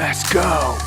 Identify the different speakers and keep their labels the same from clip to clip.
Speaker 1: Let's go.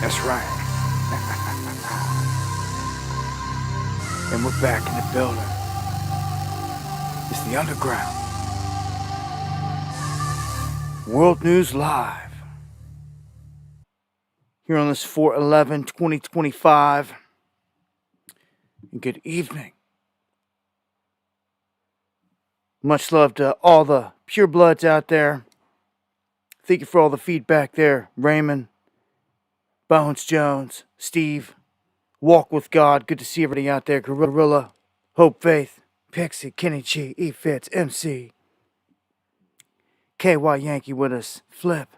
Speaker 1: That's right. And we're back in the building. It's the underground. World News Live. Here on this 4/11/2025. And good evening. Much love to all the purebloods out there. Thank you for all the feedback there. Raymond, Bones Jones, Steve, Walk with God. Good to see everybody out there. Gorilla, Hope Faith, Pixie, Kenny G, E Fitz, MC, KY Yankee with us, Flip.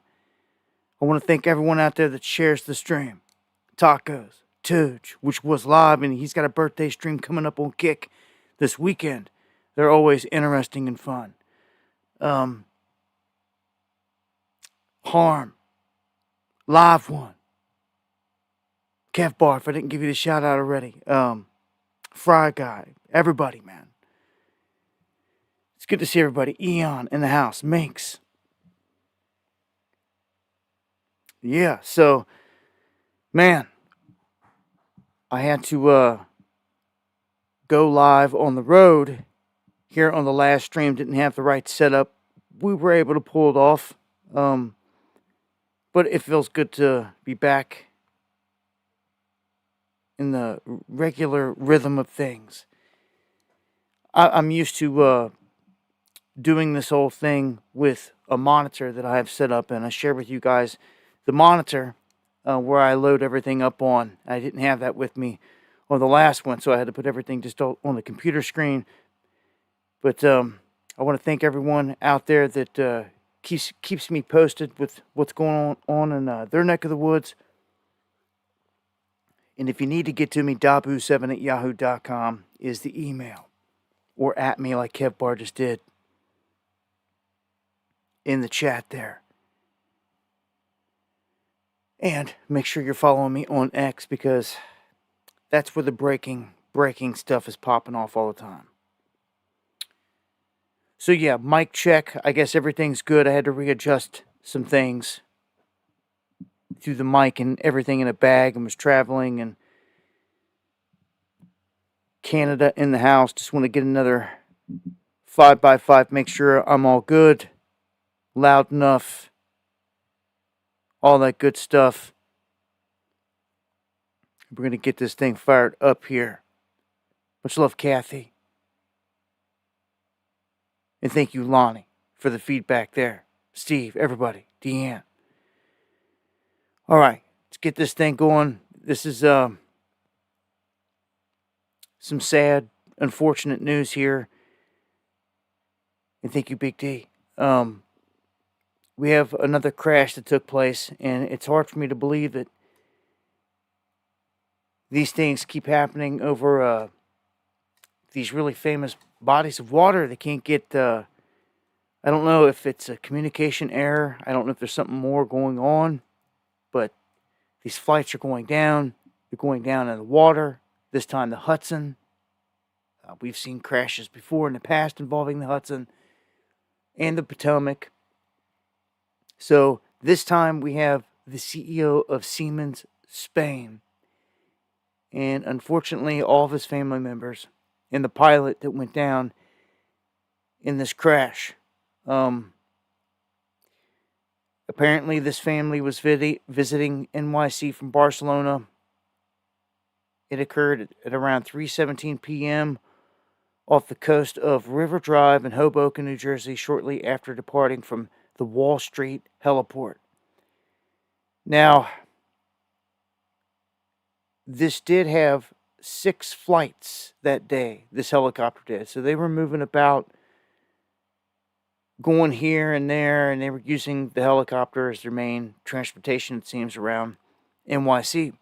Speaker 1: I want to thank everyone out there that shares the stream. Tacos, Tooch, which was live, and he's got a birthday stream coming up on Kick this weekend. They're always interesting and fun. Harm, Live One, Kev Bar, if I didn't give you the shout out already. Fry Guy, everybody, man. It's good to see everybody. Eon in the house, Minx. Yeah, so, man, I had to go live on the road here on the last stream. Didn't have the right setup. We were able to pull it off. But it feels good to be back in the regular rhythm of things. I'm used to doing this whole thing with a monitor that I have set up, and I share with you guys the monitor where I load everything up on. I didn't have that with me on the last one, so I had to put everything just on the computer screen. But I want to thank everyone out there that keeps me posted with what's going on in their neck of the woods. And if you need to get to me, dabu7 at yahoo.com is the email. Or at me like Kev Bar just did in the chat there. And make sure you're following me on X, because that's where the breaking stuff is popping off all the time. So yeah, mic check. I guess everything's good. I had to readjust some things through the mic and everything in a bag, and was traveling, and Canada in the house. Just want to get another 5x5, make sure I'm all good, loud enough, all that good stuff. We're going to get this thing fired up here. Much love, Kathy. And thank you, Lonnie, for the feedback there. Steve, everybody, Deanne. All right, let's get this thing going. This is some sad, unfortunate news here. And thank you, Big D. We have another crash that took place, and it's hard for me to believe that these things keep happening over these really famous bodies of water. They can't get, I don't know if it's a communication error. I don't know if there's something more going on, but these flights are going down. They're going down in the water, this time the Hudson. We've seen crashes before in the past involving the Hudson and the Potomac. So this time we have the CEO of Siemens Spain, and unfortunately all of his family members, and the pilot that went down in this crash. Apparently this family was visiting NYC from Barcelona. It occurred at around 3:17 p.m. off the coast of River Drive in Hoboken, New Jersey, shortly after departing from the Wall Street heliport. Now, this did have 6 flights that day, this helicopter did. So they were moving about, going here and there, and they were using the helicopter as their main transportation, it seems, around NYC.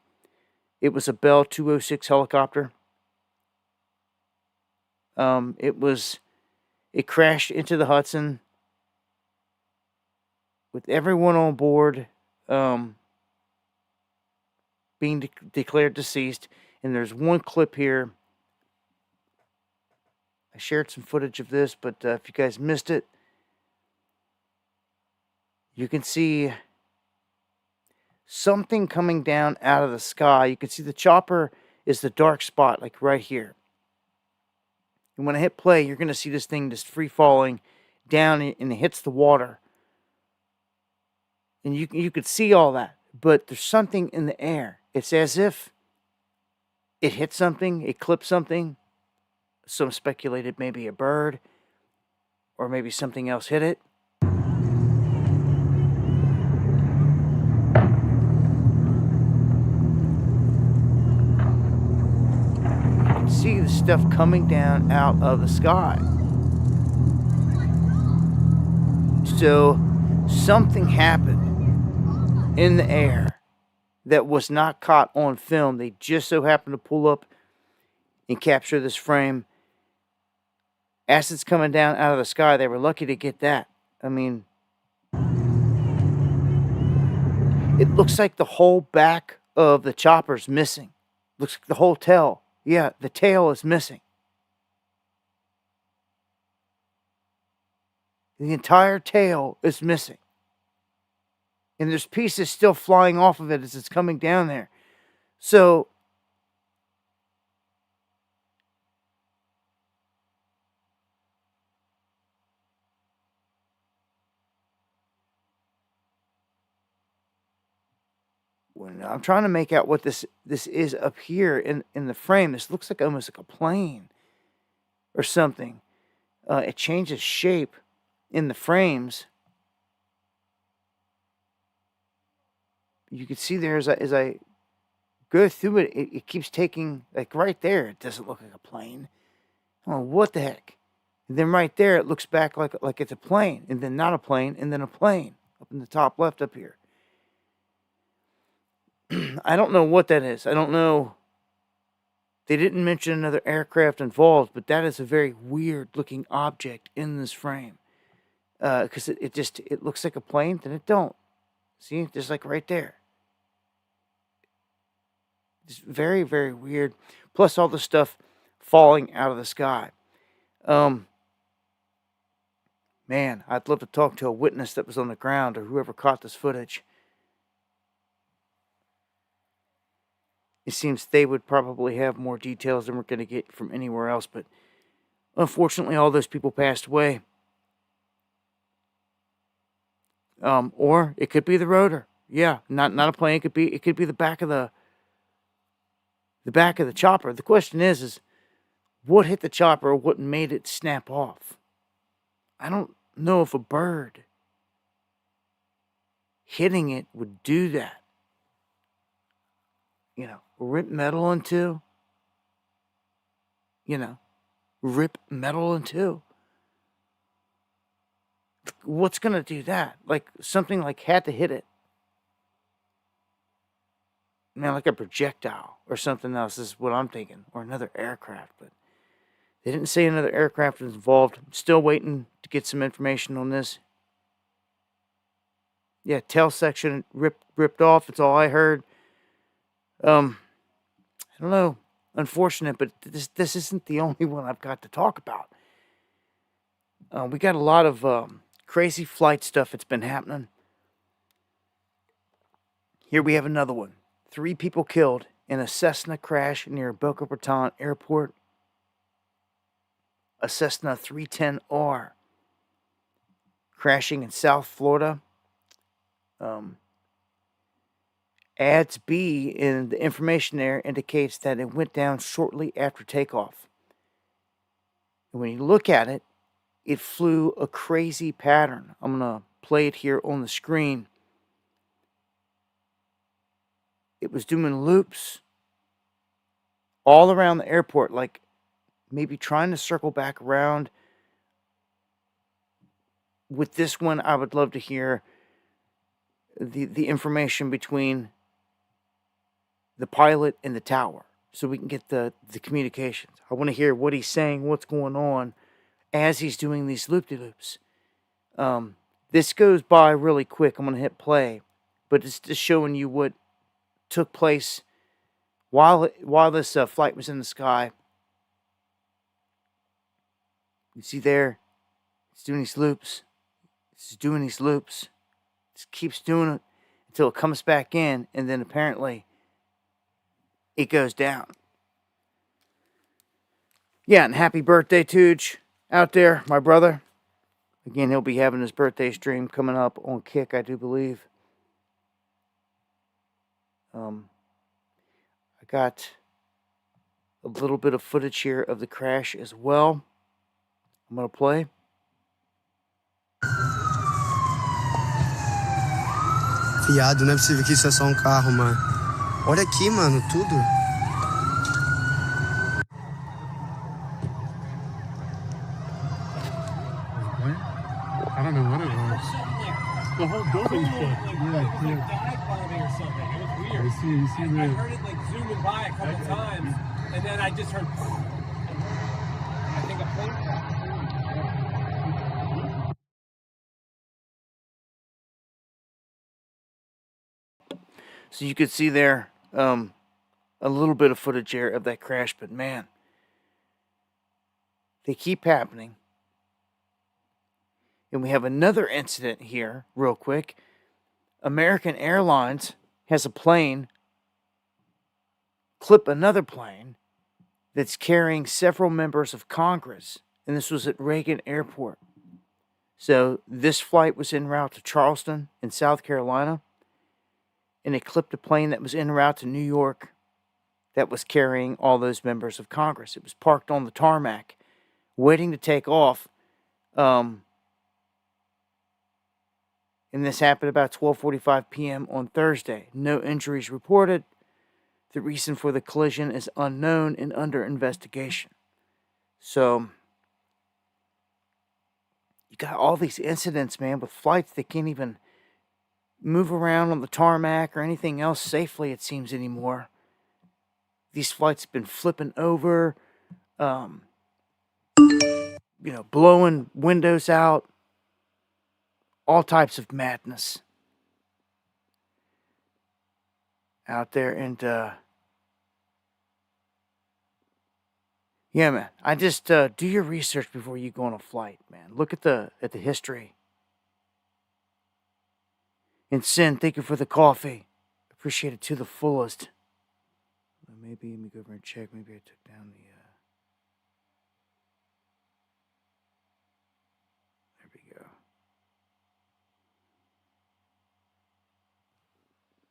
Speaker 1: It was a Bell 206 helicopter. It crashed into the Hudson with everyone on board being declared deceased. And there's one clip here. I shared some footage of this, but if you guys missed it, you can see something coming down out of the sky. You can see the chopper is the dark spot, like right here. And when I hit play, you're going to see this thing just free falling down, and it hits the water. And you could see all that, but there's something in the air. It's as if it hit something, it clipped something. Some speculated maybe a bird, or maybe something else hit it. You can see the stuff coming down out of the sky. So something happened in the air that was not caught on film. They just so happened to pull up and capture this frame. As it's coming down out of the sky, they were lucky to get that. I mean, it looks like the whole back of the chopper's missing. Looks like the whole tail. Yeah, the tail is missing. The entire tail is missing. And there's pieces still flying off of it as it's coming down there. So when I'm trying to make out what this is up here in the frame. This looks like almost like a plane or something. It changes shape in the frames. You can see there as I go through it, it keeps taking, like right there, it doesn't look like a plane. Oh, what the heck? And then right there, it looks back like it's a plane, and then not a plane, and then a plane up in the top left up here. I don't know what that is. I don't know. They didn't mention another aircraft involved, but that is a very weird looking object in this frame. Because it looks like a plane, then it don't. See, just like right there. It's very, very weird. Plus all the stuff falling out of the sky. Man, I'd love to talk to a witness that was on the ground or whoever caught this footage. It seems they would probably have more details than we're going to get from anywhere else, but unfortunately, all those people passed away. Or it could be the rotor. Yeah, not a plane. It could be the back of the chopper. The question is what hit the chopper or what made it snap off? I don't know if a bird hitting it would do that. You know, rip metal in two. You know, rip metal in two. What's going to do that? Like something like had to hit it. Man, like a projectile or something else is what I'm thinking. Or another aircraft. But they didn't say another aircraft was involved. I'm still waiting to get some information on this. Yeah, tail section ripped off. That's all I heard. I don't know. Unfortunate, but this isn't the only one I've got to talk about. We got a lot of crazy flight stuff that's been happening. Here we have another one. 3 people killed in a Cessna crash near Boca Raton Airport. A Cessna 310R crashing in South Florida. Adds B in the information there indicates that it went down shortly after takeoff. And when you look at it, it flew a crazy pattern. I'm going to play it here on the screen. It was doing loops all around the airport, like maybe trying to circle back around. With this one, I would love to hear the information between the pilot and the tower so we can get the communications. I want to hear what he's saying, what's going on as he's doing these loop-de-loops. This goes by really quick. I'm going to hit play, but it's just showing you what took place while this flight was in the sky. You see there, it's doing these loops. It's doing these loops. Just keeps doing it until it comes back in, and then apparently it goes down. Yeah, and happy birthday, Tooge, out there, my brother. Again, he'll be having his birthday stream coming up on Kick, I do believe. I got a little bit of footage here of the crash as well. I'm going to play.
Speaker 2: Viado, não é possível que isso é só carro, mano. Olha aqui, mano, tudo.
Speaker 3: I don't know what it was. The whole building's fucked. Yeah.
Speaker 4: Dive bombing or something. It was weird.
Speaker 3: You see
Speaker 4: I heard it like zooming by a couple times, and then I just heard. I think a plane crashed.
Speaker 1: So you could see there a little bit of footage here of that crash, but man, they keep happening. And we have another incident here, real quick. American Airlines has a plane clip another plane that's carrying several members of Congress, and this was at Reagan Airport. So this flight was en route to Charleston in South Carolina, and it clipped a plane that was en route to New York that was carrying all those members of Congress. It was parked on the tarmac, waiting to take off. And this happened about 12:45 p.m. on Thursday. No injuries reported. The reason for the collision is unknown and under investigation. So, you got all these incidents, man, with flights that can't even move around on the tarmac or anything else safely, it seems, anymore. These flights have been flipping over, blowing windows out, all types of madness out there. And, yeah, man, I just, do your research before you go on a flight, man. Look at the history. And Sin, thank you for the coffee. Appreciate it to the fullest. Maybe let me go over and check. Maybe I took down the. There we go.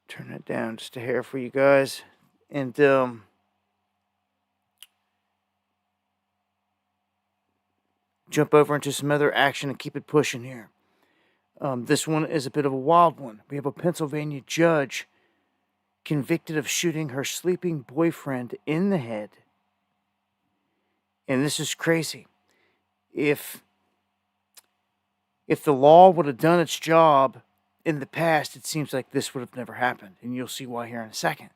Speaker 1: Turn it down just a hair for you guys, and jump over into some other action and keep it pushing here. This one is a bit of a wild one. We have a Pennsylvania judge convicted of shooting her sleeping boyfriend in the head. And this is crazy. If the law would have done its job in the past, it seems like this would have never happened. And you'll see why here in a second.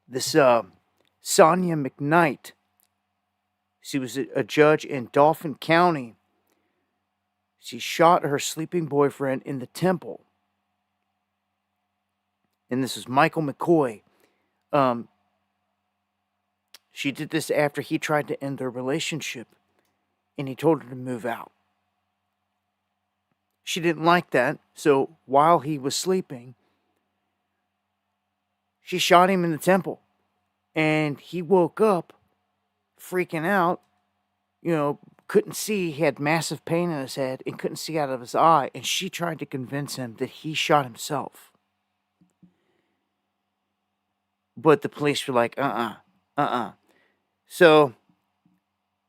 Speaker 1: This Sonia McKnight, she was a judge in Dauphin County. She shot her sleeping boyfriend in the temple. And this is Michael McCoy. She did this after he tried to end their relationship, and he told her to move out. She didn't like that, so while he was sleeping, she shot him in the temple. And he woke up freaking out, couldn't see. He had massive pain in his head and couldn't see out of his eye. And she tried to convince him that he shot himself. But the police were like, So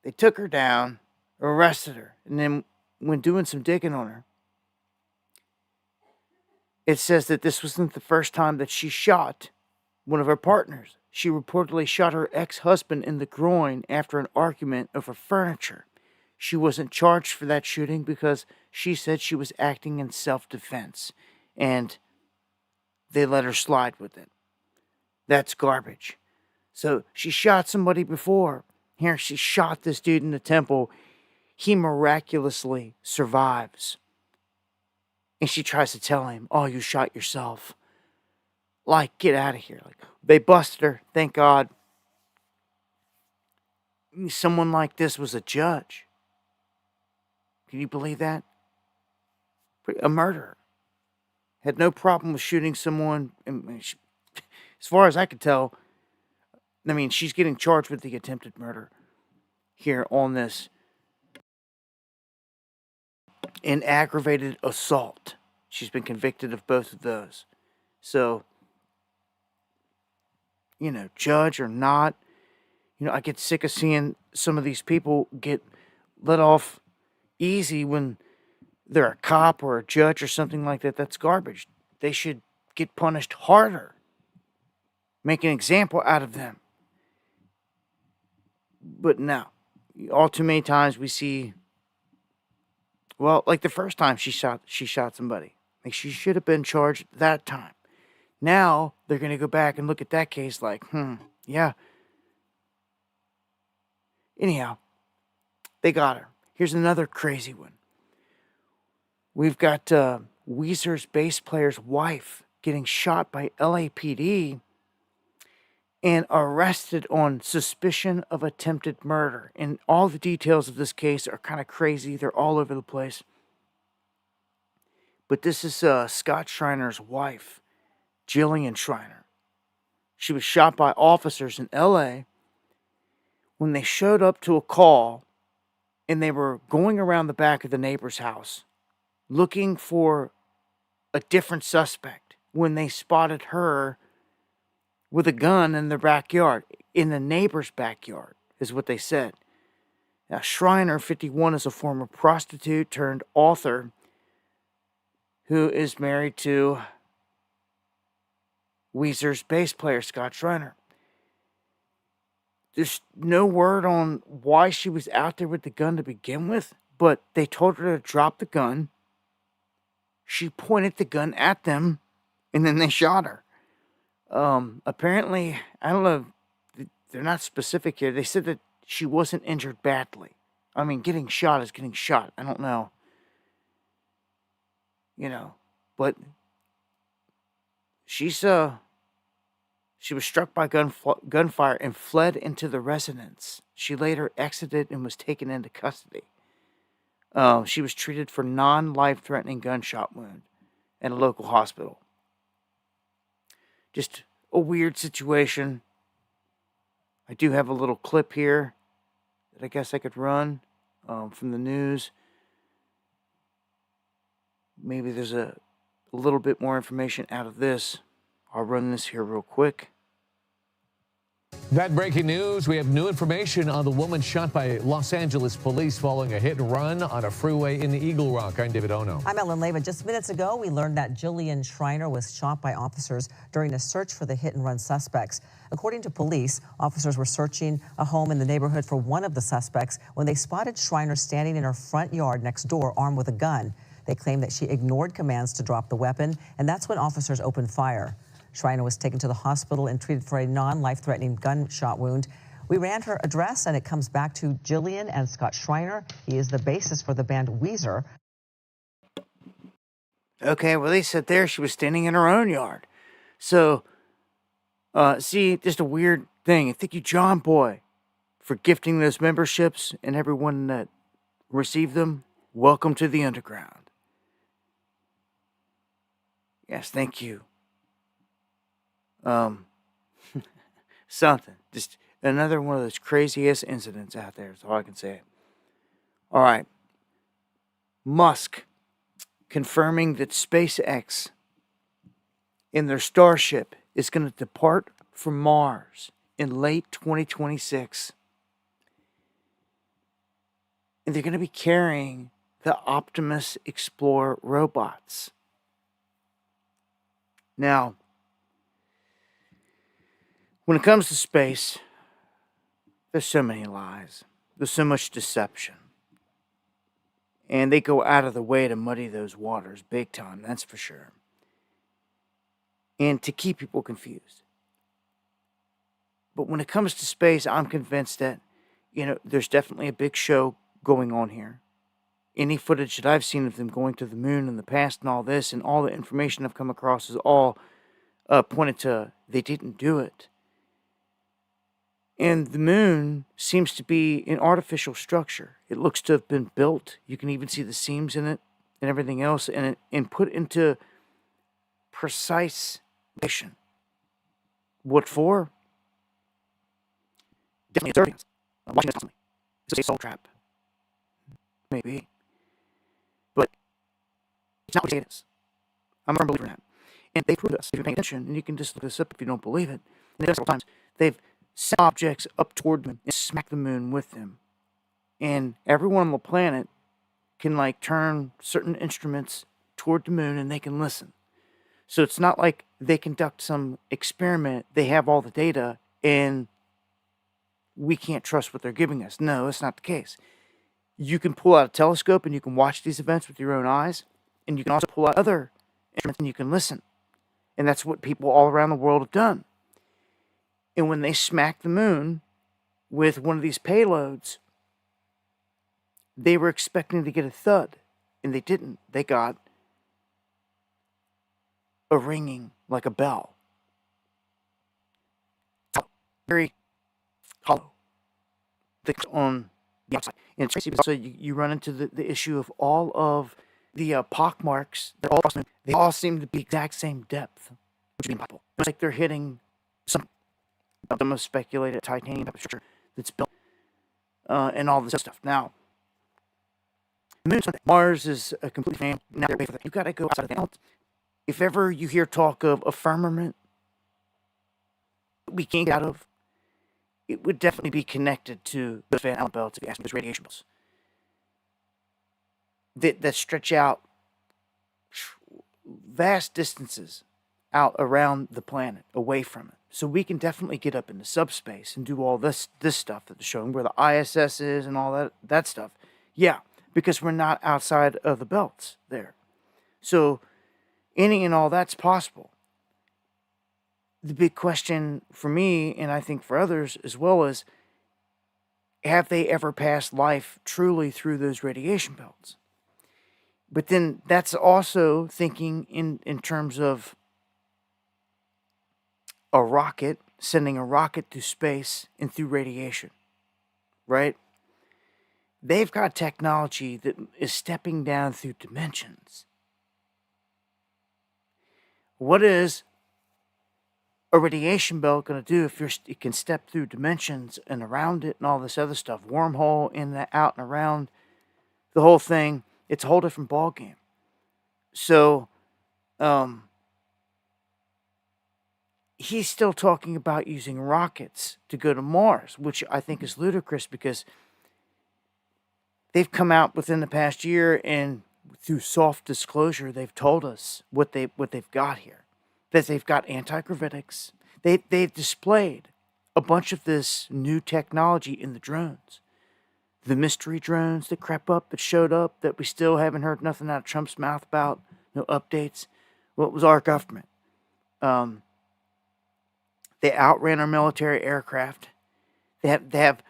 Speaker 1: they took her down, arrested her. And then when doing some digging on her, it says that this wasn't the first time that she shot one of her partners. She reportedly shot her ex-husband in the groin after an argument over furniture. She wasn't charged for that shooting because she said she was acting in self-defense. And they let her slide with it. That's garbage. So she shot somebody before. Here she shot this dude in the temple. He miraculously survives. And she tries to tell him, oh, you shot yourself. Like, get out of here. Like, they busted her, thank God. Someone like this was a judge. Can you believe that? A murderer. Had no problem with shooting someone. As far as I could tell, she's getting charged with the attempted murder here on this. And aggravated assault. She's been convicted of both of those. So, judge or not, I get sick of seeing some of these people get let off easy when they're a cop or a judge or something like that. That's garbage. They should get punished harder. Make an example out of them. But no. All too many times we see, well, like the first time she shot somebody. Like, she should have been charged that time. Now they're going to go back and look at that case like, yeah. Anyhow, they got her. Here's another crazy one. We've got Weezer's bass player's wife getting shot by LAPD and arrested on suspicion of attempted murder. And all the details of this case are kind of crazy. They're all over the place. But this is Scott Schreiner's wife, Jillian Shriner. She was shot by officers in LA when they showed up to a call and they were going around the back of the neighbor's house looking for a different suspect when they spotted her with a gun in their backyard, in the neighbor's backyard, is what they said. Now, Shriner, 51, is a former prostitute turned author who is married to Weezer's bass player, Scott Schreiner. There's no word on why she was out there with the gun to begin with, but they told her to drop the gun. she pointed the gun at them, and then they shot her. Apparently, I don't know, they're not specific here. They said that she wasn't injured badly. I mean, getting shot is getting shot. I don't know. But she was struck by gunfire and fled into the residence. She later exited and was taken into custody. She was treated for non-life-threatening gunshot wound at a local hospital. Just a weird situation. I do have a little clip here that I guess I could run from the news. Maybe there's a little bit more information out of this. I'll run this here real quick.
Speaker 5: That breaking news, we have new information on the woman shot by Los Angeles police following a hit and run on a freeway in Eagle Rock. I'm David Ono.
Speaker 6: I'm Ellen Leva. Just minutes ago, we learned that Jillian Shriner was shot by officers during a search for the hit and run suspects. According to police, officers were searching a home in the neighborhood for one of the suspects when they spotted Shriner standing in her front yard next door, armed with a gun. They claim that she ignored commands to drop the weapon, and that's when officers opened fire. Shriner was taken to the hospital and treated for a non-life-threatening gunshot wound. We ran her address, and it comes back to Jillian and Scott Shriner. He is the bassist for the band Weezer.
Speaker 1: Okay, well, they said there she was standing in her own yard. So, see, just a weird thing. Thank you, John Boy, for gifting those memberships and everyone that received them. Welcome to the underground. Yes, thank you. Something. Just another one of those craziest incidents out there. That's all I can say. All right. Musk confirming that SpaceX in their Starship is going to depart from Mars in late 2026. And they're going to be carrying the Optimus Explorer robots. Now, when it comes to space, there's so many lies. There's so much deception. And they go out of the way to muddy those waters big time, that's for sure. And to keep people confused. But when it comes to space, I'm convinced that, there's definitely a big show going on here. Any footage that I've seen of them going to the moon in the past and all this, and all the information I've come across is all pointed to they didn't do it. And the moon seems to be an artificial structure. It looks to have been built. You can even see the seams in it and everything else, and put into precise mission. What for? Definitely observing. I'm watching this constantly. It's a soul trap. Maybe. But it's not what it is. I'm a firm believer in that. And they proved us if you're paying attention, and you can just look this up if you don't believe it. And several times they've sent objects up toward them and smacked the moon with them. And everyone on the planet can turn certain instruments toward the moon and they can listen. So it's not like they conduct some experiment, they have all the data, and we can't trust what they're giving us. No, that's not the case. You can pull out a telescope and you can watch these events with your own eyes, and you can also pull out other instruments and you can listen. And that's what people all around the world have done. And when they smacked the moon with one of these payloads, they were expecting to get a thud, and they didn't. They got a ringing like a bell. Very hollow. Thick on the outside. And it's crazy because also you run into the issue of all of the pock marks. They're all they all seem to be exact same depth, which is impossible. It's like they're hitting some. Some have speculated titanium type of structure that's built, and all this stuff. Now, the moon's something. Mars is a complete fan. Now they're waiting for that. You got to go outside of that. If ever you hear talk of a firmament we can't get out of, it would definitely be connected to the Van Allen belts, if you ask me, those radiation belts that stretch out vast distances out around the planet, away from it. So we can definitely get up into subspace and do all this stuff that they're showing, where the ISS is and all that stuff. Yeah, because we're not outside of the belts there. So any and all that's possible. The big question for me, and I think for others as well, is have they ever passed life truly through those radiation belts? But then that's also thinking in terms of a rocket, sending a rocket through space and through radiation, right? They've got technology that is stepping down through dimensions. What is a radiation belt going to do if it can step through dimensions and around it and all this other stuff? Wormhole in the out and around the whole thing. It's a whole different ballgame. So, he's still talking about using rockets to go to Mars, which I think is ludicrous because they've come out within the past year and through soft disclosure, they've told us what they've got here. That they've got anti-gravitics. They've displayed a bunch of this new technology in the drones. The mystery drones that crept up, that showed up, that we still haven't heard nothing out of Trump's mouth about, no updates. Well, it was our government. They outran our military aircraft. They have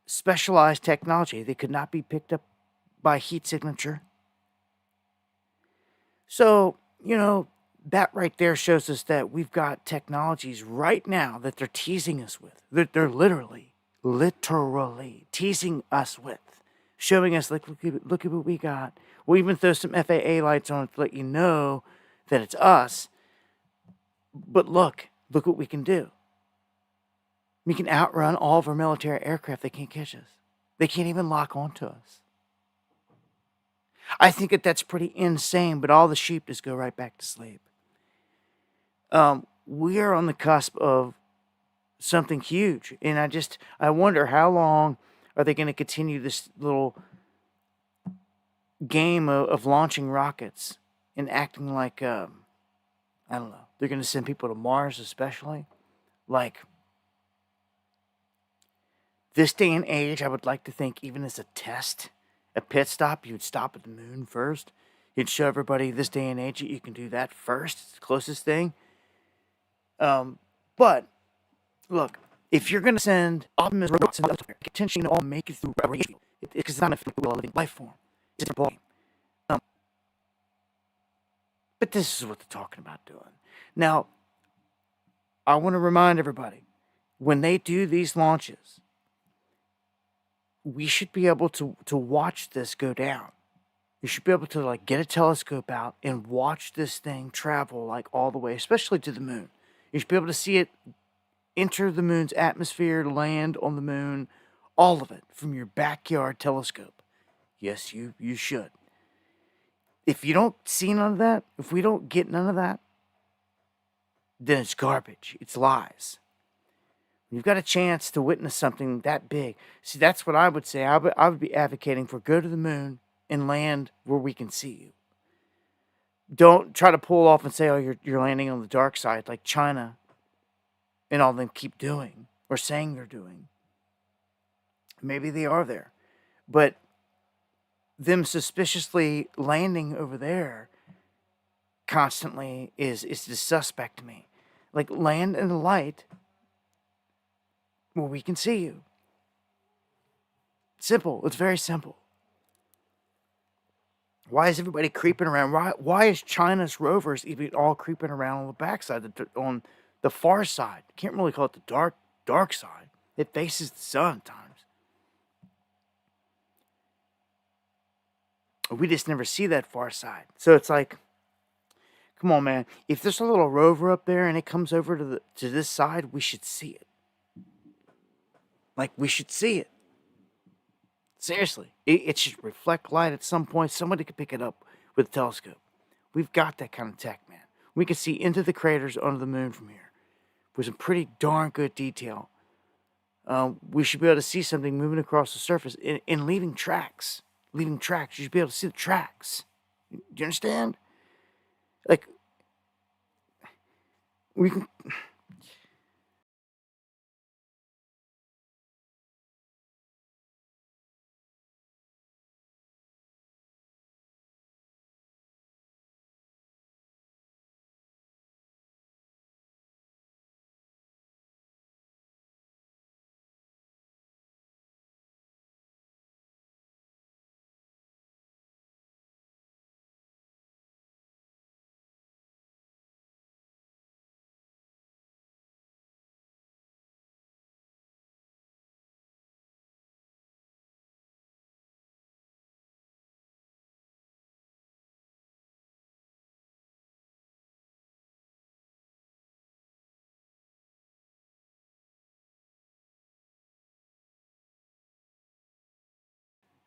Speaker 1: specialized technology. They could not be picked up by heat signature. So, that right there shows us that we've got technologies right now that they're teasing us with. They're literally teasing us with. Showing us, like, look at what we got. We'll even throw some FAA lights on to let you know that it's us. But look what we can do. We can outrun all of our military aircraft. They can't catch us. They can't even lock onto us. I think that's pretty insane, but all the sheep just go right back to sleep. We are on the cusp of something huge, and I wonder how long are they going to continue this little game of launching rockets and acting like, I don't know, they're going to send people to Mars especially? Like, this day and age, I would like to think even as a test, a pit stop, you'd stop at the moon first. You'd show everybody this day and age that you can do that first. It's the closest thing. But, look, if you're going to send Optimus robots into the atmosphere, potentially all make it through radiation, because it's not a living life form. It's a ballgame. But this is what they're talking about doing. Now, I want to remind everybody, when they do these launches, we should be able to watch this go down. You should be able to, like, get a telescope out and watch this thing travel, like, all the way, especially to the moon. You should be able to see it enter the moon's atmosphere, land on the moon, all of it from your backyard telescope. Yes, you should. If you don't see none of that, if we don't get none of that, then it's garbage. It's lies. You've got a chance to witness something that big. See, that's what I would say. I would be advocating for go to the moon and land where we can see you. Don't try to pull off and say, oh, you're landing on the dark side, like China and all them keep doing or saying they're doing. Maybe they are there. But them suspiciously landing over there constantly is suspect to me. Like, land in the light where we can see you. Simple. It's very simple. Why is everybody creeping around? Why is China's rovers even all creeping around on the backside, on the far side? Can't really call it the dark side. It faces the sun at times. We just never see that far side. So it's like, come on, man. If there's a little rover up there and it comes over to this side, we should see it. Like, we should see it. Seriously. It should reflect light at some point. Somebody could pick it up with a telescope. We've got that kind of tech, man. We can see into the craters under the moon from here with some pretty darn good detail. We should be able to see something moving across the surface and leaving tracks. Leaving tracks. You should be able to see the tracks. Do you understand? Like, we can...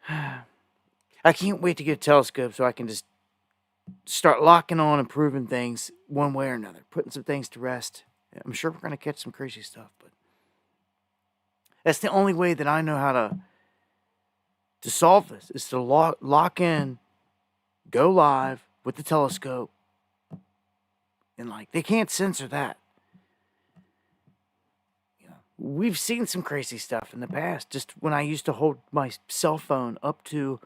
Speaker 1: I can't wait to get a telescope so I can just start locking on and proving things one way or another, putting some things to rest. I'm sure we're going to catch some crazy stuff, but that's the only way that I know how to solve this, is to lock in, go live with the telescope, and like they can't censor that. We've seen some crazy stuff in the past. Just when I used to hold my cell phone up to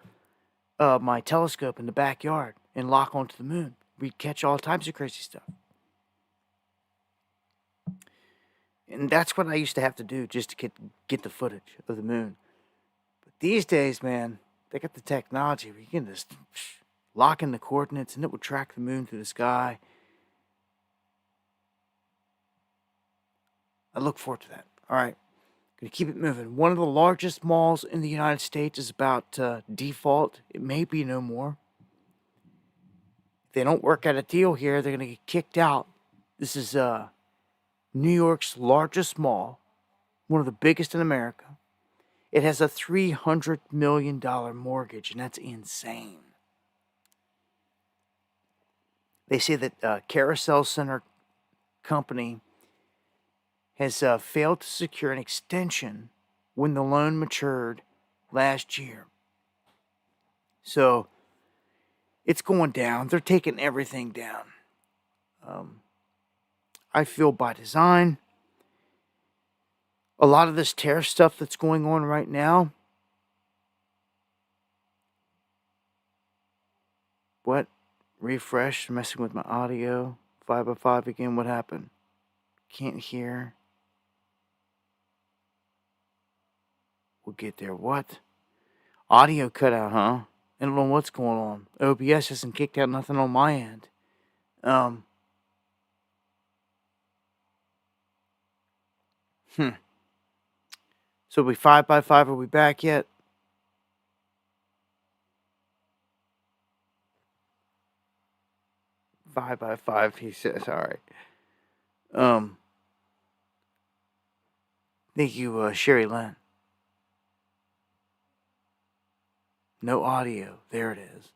Speaker 1: my telescope in the backyard and lock onto the moon, we'd catch all types of crazy stuff. And that's what I used to have to do just to get the footage of the moon. But these days, man, they got the technology where you can just lock in the coordinates and it will track the moon through the sky. I look forward to that. All right, going to keep it moving. One of the largest malls in the United States is about to default. It may be no more. If they don't work out a deal here, they're going to get kicked out. This is New York's largest mall, one of the biggest in America. It has a $300 million mortgage, and that's insane. They say that Carousel Center Company has failed to secure an extension when the loan matured last year. So it's going down. They're taking everything down. I feel by design. A lot of this tariff stuff that's going on right now. What? Refresh, messing with my audio. 5x5 again, what happened? Can't hear. We'll get there. What? Audio cut out, huh? I don't know what's going on. OBS hasn't kicked out nothing on my end. So we 5x5, are we back yet? Five by five, he says. All right. Thank you, Sherry Lynn. No audio. There it is.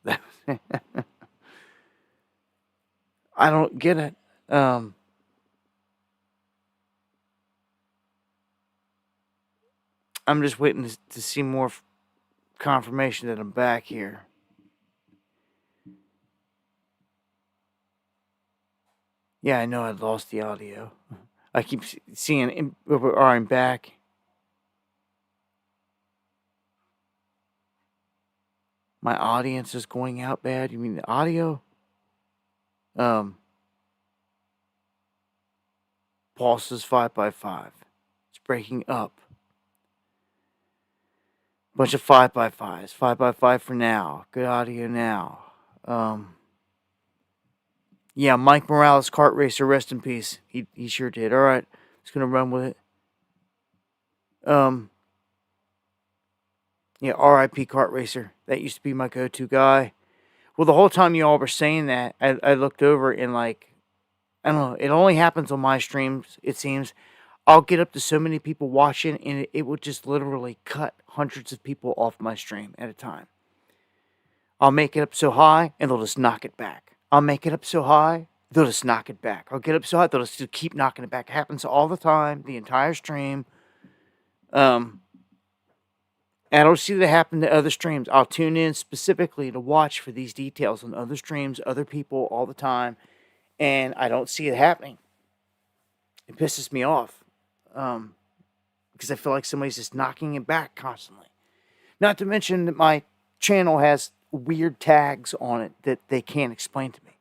Speaker 1: I don't get it. I'm just waiting to see more confirmation that I'm back here. Yeah, I know I lost the audio. I keep seeing, I'm back. My audience is going out bad. You mean the audio? Paul says 5x5. It's breaking up. Bunch of 5x5s. 5x5 for now. Good audio now. Yeah, Mike Morales, kart racer, rest in peace. He sure did. All right, just gonna run with it. Yeah, R.I.P. kart racer. That used to be my go-to guy. Well, the whole time you all were saying that, I looked over and like, I don't know. It only happens on my streams. It seems. I'll get up to so many people watching, and it will just literally cut hundreds of people off my stream at a time. I'll make it up so high, and they'll just knock it back. I'll make it up so high, they'll just knock it back. I'll get up so high, they'll just keep knocking it back. It happens all the time, the entire stream. I don't see that happen to other streams. I'll tune in specifically to watch for these details on other streams, other people all the time, and I don't see it happening. It pisses me off. Because I feel like somebody's just knocking it back constantly. Not to mention that my channel has weird tags on it that they can't explain to me.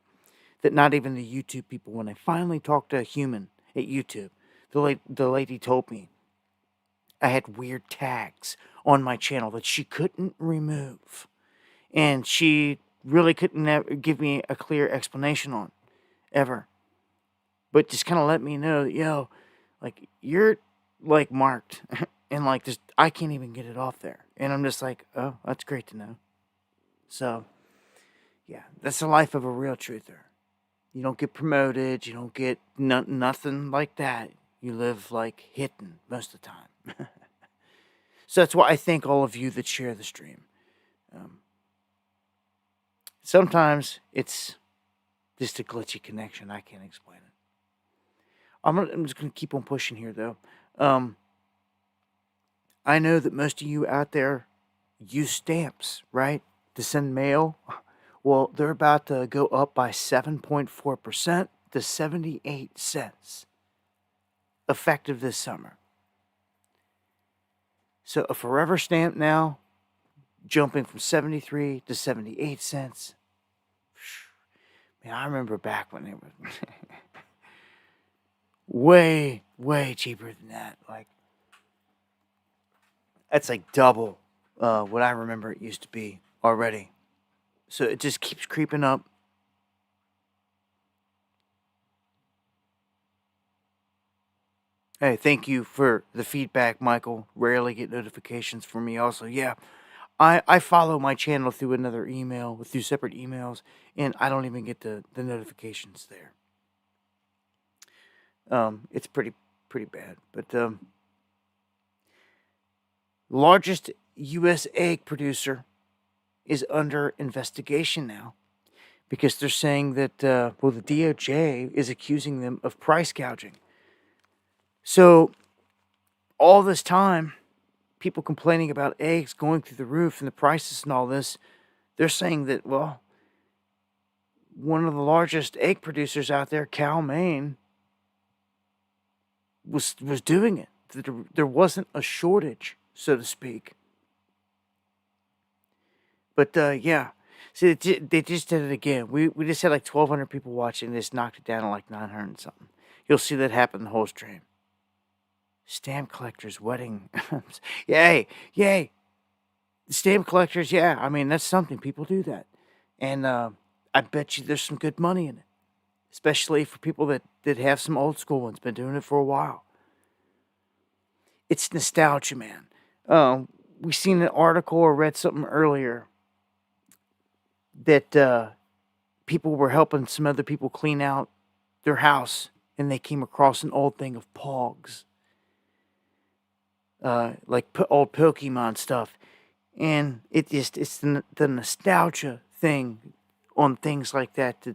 Speaker 1: That not even the YouTube people, when I finally talked to a human at YouTube, the lady told me I had weird tags on my channel that she couldn't remove. And she really couldn't give me a clear explanation on ever. But just kind of let me know that, like, you're, like, marked. And, like, just, I can't even get it off there. And I'm just like, oh, that's great to know. So, yeah, that's the life of a real truther. You don't get promoted. You don't get nothing like that. You live, like, hidden most of the time. So that's why I thank all of you that share the stream. Sometimes it's just a glitchy connection. I can't explain it. I'm just going to keep on pushing here, though. I know that most of you out there use stamps, right, to send mail. Well, they're about to go up by 7.4% to 78 cents, effective this summer. So a forever stamp now, jumping from 73 to 78 cents. Man, I remember back when it was way, way cheaper than that. Like, that's like double what I remember it used to be already. So it just keeps creeping up. Hey, thank you for the feedback, Michael. Rarely get notifications from me also. Yeah, I follow my channel through another email, through separate emails, and I don't even get the notifications there. It's pretty bad. But largest U.S. egg producer is under investigation now because they're saying that, the DOJ is accusing them of price gouging. So all this time, people complaining about eggs going through the roof and the prices and all this, they're saying that, well, one of the largest egg producers out there, Cal Maine, was doing it. There wasn't a shortage, so to speak. But yeah, see, they just did it again. We just had like 1,200 people watching. They just knocked it down to like 900 and something. You'll see that happen the whole stream. Stamp collectors' wedding. Yay. Stamp collectors, yeah. I mean, that's something. People do that. And I bet you there's some good money in it. Especially for people that have some old school ones. Been doing it for a while. It's nostalgia, man. We seen an article or read something earlier that people were helping some other people clean out their house. And they came across an old thing of Pogs. Like old Pokemon stuff, and it's the nostalgia thing on things like that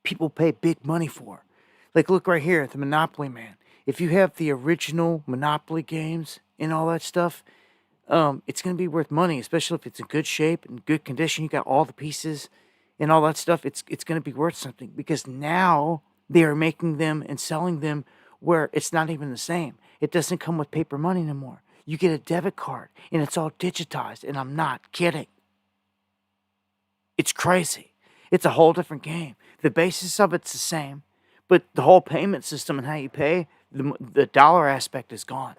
Speaker 1: people pay big money for. Like, look right here, the Monopoly Man. If you have the original Monopoly games and all that stuff, it's going to be worth money, especially if it's in good shape and good condition. You got all the pieces and all that stuff. It's going to be worth something because now they are making them and selling them where it's not even the same. It doesn't come with paper money anymore. You get a debit card, and it's all digitized, and I'm not kidding. It's crazy. It's a whole different game. The basis of it's the same, but the whole payment system and how you pay, the dollar aspect is gone.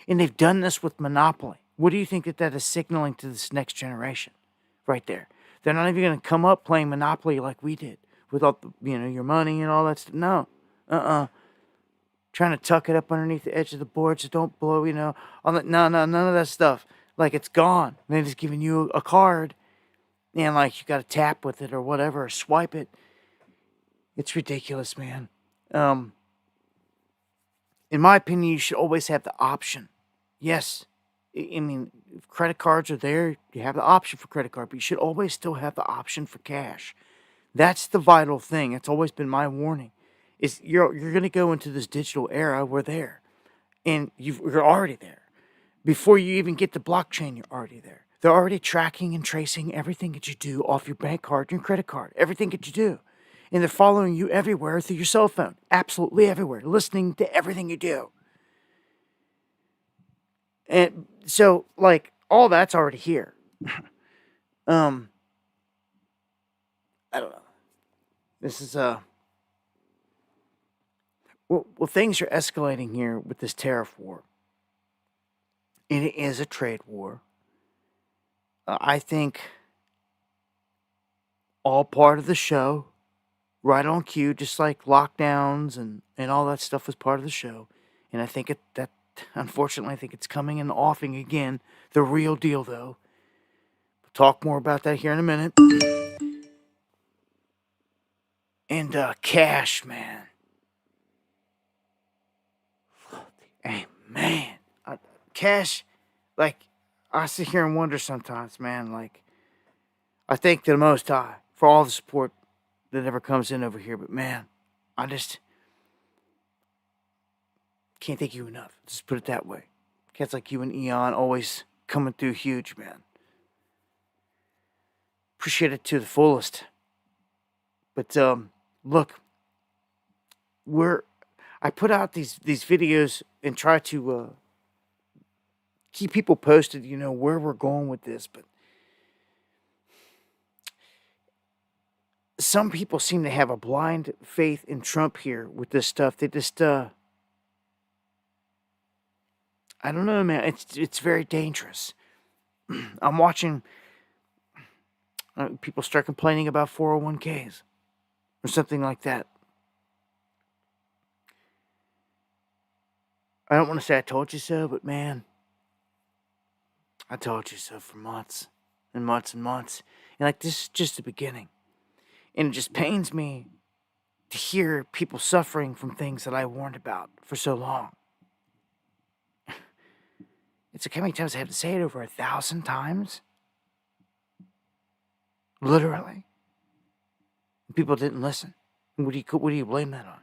Speaker 1: And they've done this with Monopoly. What do you think that is signaling to this next generation? Right there. They're not even going to come up playing Monopoly like we did, with all the, your money and all that stuff. No. Trying to tuck it up underneath the edge of the board so don't blow, on the, no, none of that stuff. Like, it's gone. They're just giving you a card, and like you got to tap with it or whatever, or swipe it. It's ridiculous, man. In my opinion, you should always have the option. Yes, I mean, if credit cards are there, you have the option for credit card, but you should always still have the option for cash. That's the vital thing. It's always been my warning. Is you're going to go into this digital era. We're there, and you're already there. Before you even get to blockchain, you're already there. They're already tracking and tracing everything that you do off your bank card, your credit card, everything that you do, and they're following you everywhere through your cell phone, absolutely everywhere, listening to everything you do. And so, like, all that's already here. I don't know. This is Well, things are escalating here with this tariff war. And it is a trade war. I think all part of the show, right on cue, just like lockdowns and all that stuff was part of the show. And I think unfortunately, I think it's coming and offing again. The real deal, though. We'll talk more about that here in a minute. And cash, man. Hey, man. Cash, like, I sit here and wonder sometimes, man, like, I thank the Most High for all the support that ever comes in over here, but man, I just can't thank you enough. Just put it that way. Cats like you and Eon always coming through huge, man. Appreciate it to the fullest. But look, I put out these videos and try to keep people posted, where we're going with this, but some people seem to have a blind faith in Trump here with this stuff. They just I don't know, man. It's very dangerous. I'm watching people start complaining about 401ks or something like that. I don't want to say I told you so, but man, I told you so for months and months and months. And like, this is just the beginning. And it just pains me to hear people suffering from things that I warned about for so long. It's like, how many times I have to say it? Over 1,000 times? Literally. And people didn't listen. What do you blame that on?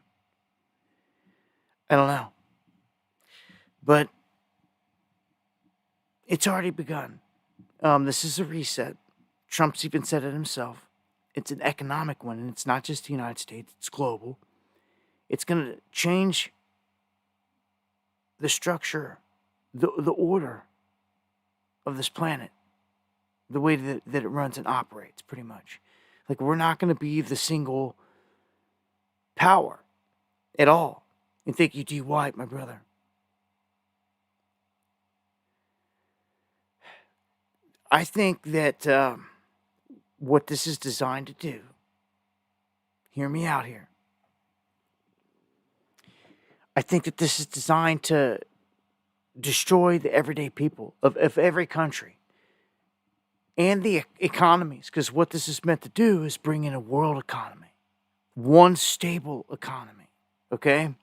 Speaker 1: I don't know. But it's already begun. This is a reset. Trump's even said it himself. It's an economic one, and it's not just the United States. It's global. It's going to change the structure, the order of this planet, the way that it runs and operates, pretty much. Like, we're not going to be the single power at all. And thank you, D. White, my brother. I think that what this is designed to do, hear me out here. I think that this is designed to destroy the everyday people of every country and the economies, because what this is meant to do is bring in a world economy, one stable economy, okay?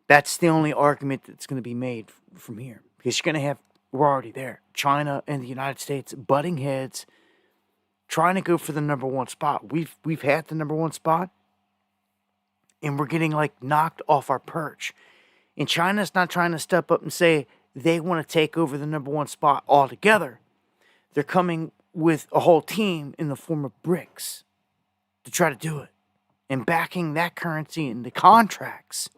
Speaker 1: That's the only argument that's going to be made from here, because you're going to have, we're already there, China and the United States butting heads, trying to go for the number one spot. We've had the number one spot, and we're getting like knocked off our perch. And China's not trying to step up and say they want to take over the number one spot altogether. They're coming with a whole team in the form of BRICS to try to do it, and backing that currency into contracts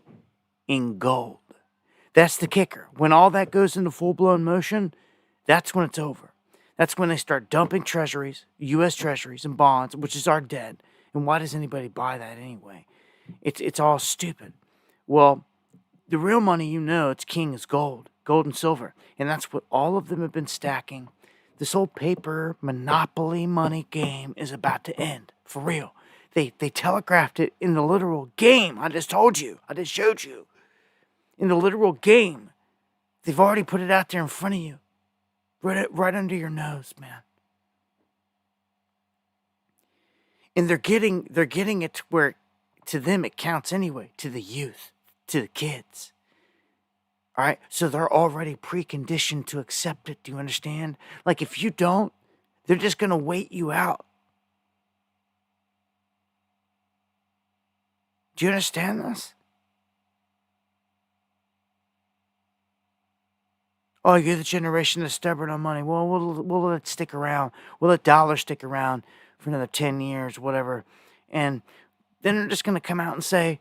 Speaker 1: in gold. That's the kicker. When all that goes into full-blown motion, that's when it's over. That's when they start dumping treasuries, U.S. treasuries and bonds, which is our debt. And why does anybody buy that anyway? It's all stupid. Well, the real money, it's king is gold and silver. And that's what all of them have been stacking. This whole paper monopoly money game is about to end. For real. They telegraphed it in the literal game. I just told you. I just showed you. In the literal game. They've already put it out there in front of you. Right under your nose, man. And they're getting it to where, to them, it counts anyway. To the youth. To the kids. All right? So they're already preconditioned to accept it. Do you understand? Like, if you don't, they're just going to wait you out. Do you understand this? Oh, you're the generation that's stubborn on money. Well, we'll let it stick around. We'll let dollars stick around for another 10 years, whatever. And then they're just going to come out and say,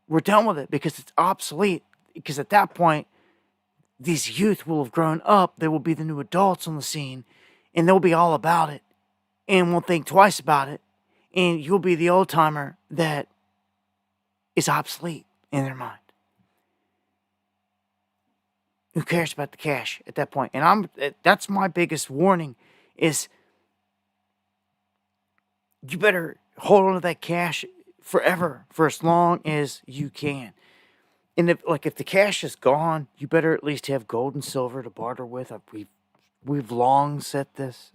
Speaker 1: we're done with it because it's obsolete. Because at that point, these youth will have grown up. They will be the new adults on the scene. And they'll be all about it. And won't think twice about it. And you'll be the old timer that is obsolete in their mind. Who cares about the cash at that point? And that's my biggest warning is you better hold on to that cash forever, for as long as you can. And if the cash is gone, you better at least have gold and silver to barter with. We've long said this.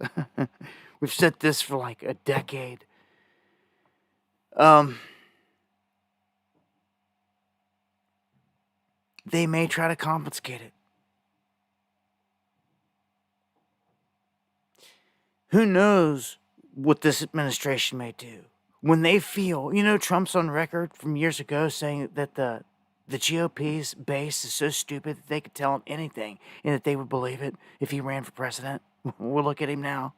Speaker 1: We've said this for like a decade. They may try to confiscate it. who knows what this administration may do when they feel, Trump's on record from years ago saying that the GOP's base is so stupid that they could tell him anything and that they would believe it if he ran for president. We'll look at him now.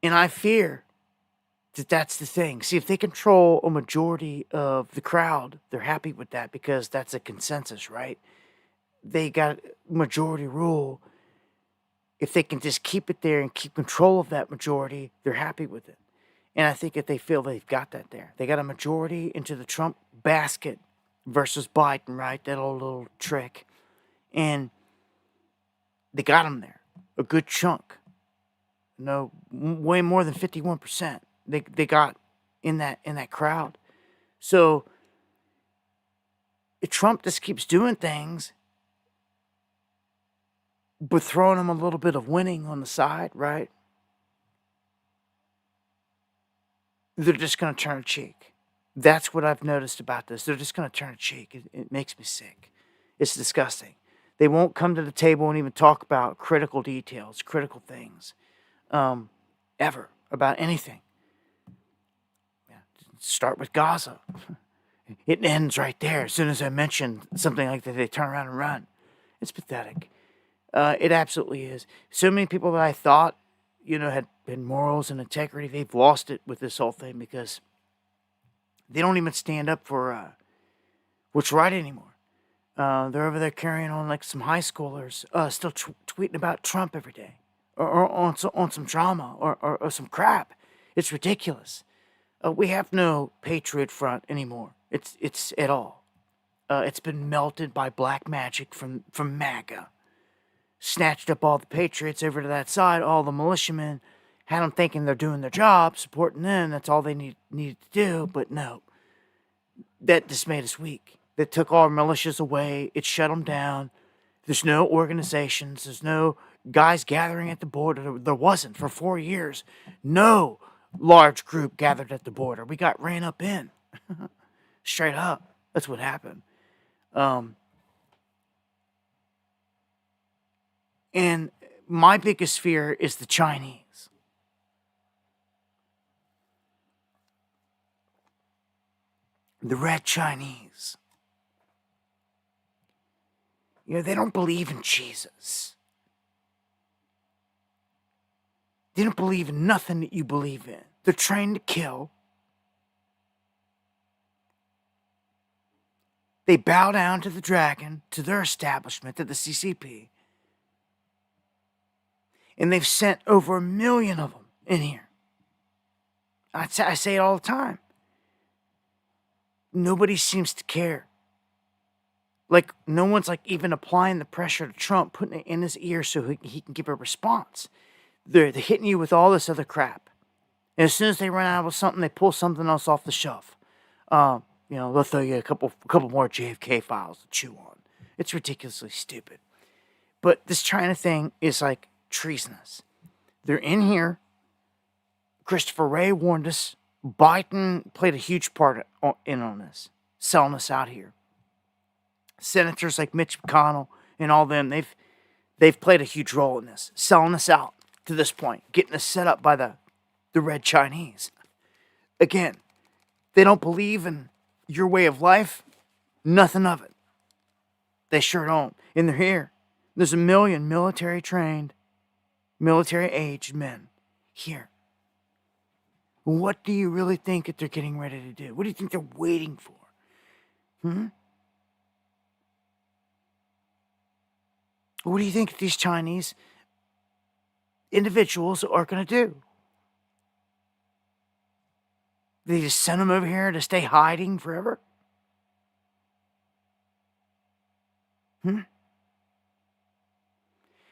Speaker 1: And I fear that that's the thing. See, if they control a majority of the crowd, they're happy with that because that's a consensus, right? They got majority rule. If they can just keep it there and keep control of that majority, they're happy with it. And I think that they feel they've got that there. They got a majority into the Trump basket versus Biden, right? That old little trick. And they got him there. A good chunk. Way more than 51%. They got in that crowd. So if Trump just keeps doing things, but throwing them a little bit of winning on the side, right? They're just going to turn a cheek. That's what I've noticed about this. They're just going to turn a cheek. It makes me sick. It's disgusting. They won't come to the table and even talk about critical details, critical things, ever, about anything. Start with Gaza. It ends right there. As soon as I mention something like that, they turn around and run. It's pathetic. It absolutely is. So many people that I thought, had morals and integrity, they've lost it with this whole thing because they don't even stand up for what's right anymore. They're over there carrying on like some high schoolers, still tweeting about Trump every day, or on some drama or some crap. It's ridiculous. We have no Patriot Front anymore. It's at all. It's been melted by black magic from MAGA. Snatched up all the patriots over to that side, all the militiamen, had them thinking they're doing their job, supporting them. That's all they needed to do. But no, that just made us weak. That took all our militias away. It shut them down. There's no organizations. There's no guys gathering at the border. There wasn't for 4 years. No large group gathered at the border. We got ran up in. Straight up. That's what happened. And my biggest fear is the Chinese. The red Chinese. They don't believe in Jesus. They don't believe in nothing that you believe in. They're trained to kill. They bow down to the dragon, to their establishment, to the CCP. And they've sent over 1 million of them in here. I say it all the time. Nobody seems to care. Like, no one's like even applying the pressure to Trump, putting it in his ear so he can give a response. They're hitting you with all this other crap. And as soon as they run out of something, they pull something else off the shelf. They'll throw you a couple more JFK files to chew on. It's ridiculously stupid. But this China thing is like treasonous. They're in here. Christopher Wray warned us. Biden played a huge part in on this, selling us out here. Senators like Mitch McConnell and all them, they've played a huge role in this, selling us out to this point, getting us set up by the red Chinese. Again, they don't believe in your way of life, nothing of it. They sure don't. And they're here. There's 1 million military-trained, military-aged men here. What do you really think that they're getting ready to do? What do you think they're waiting for? What do you think these Chinese individuals are going to do? They just send them over here to stay hiding forever?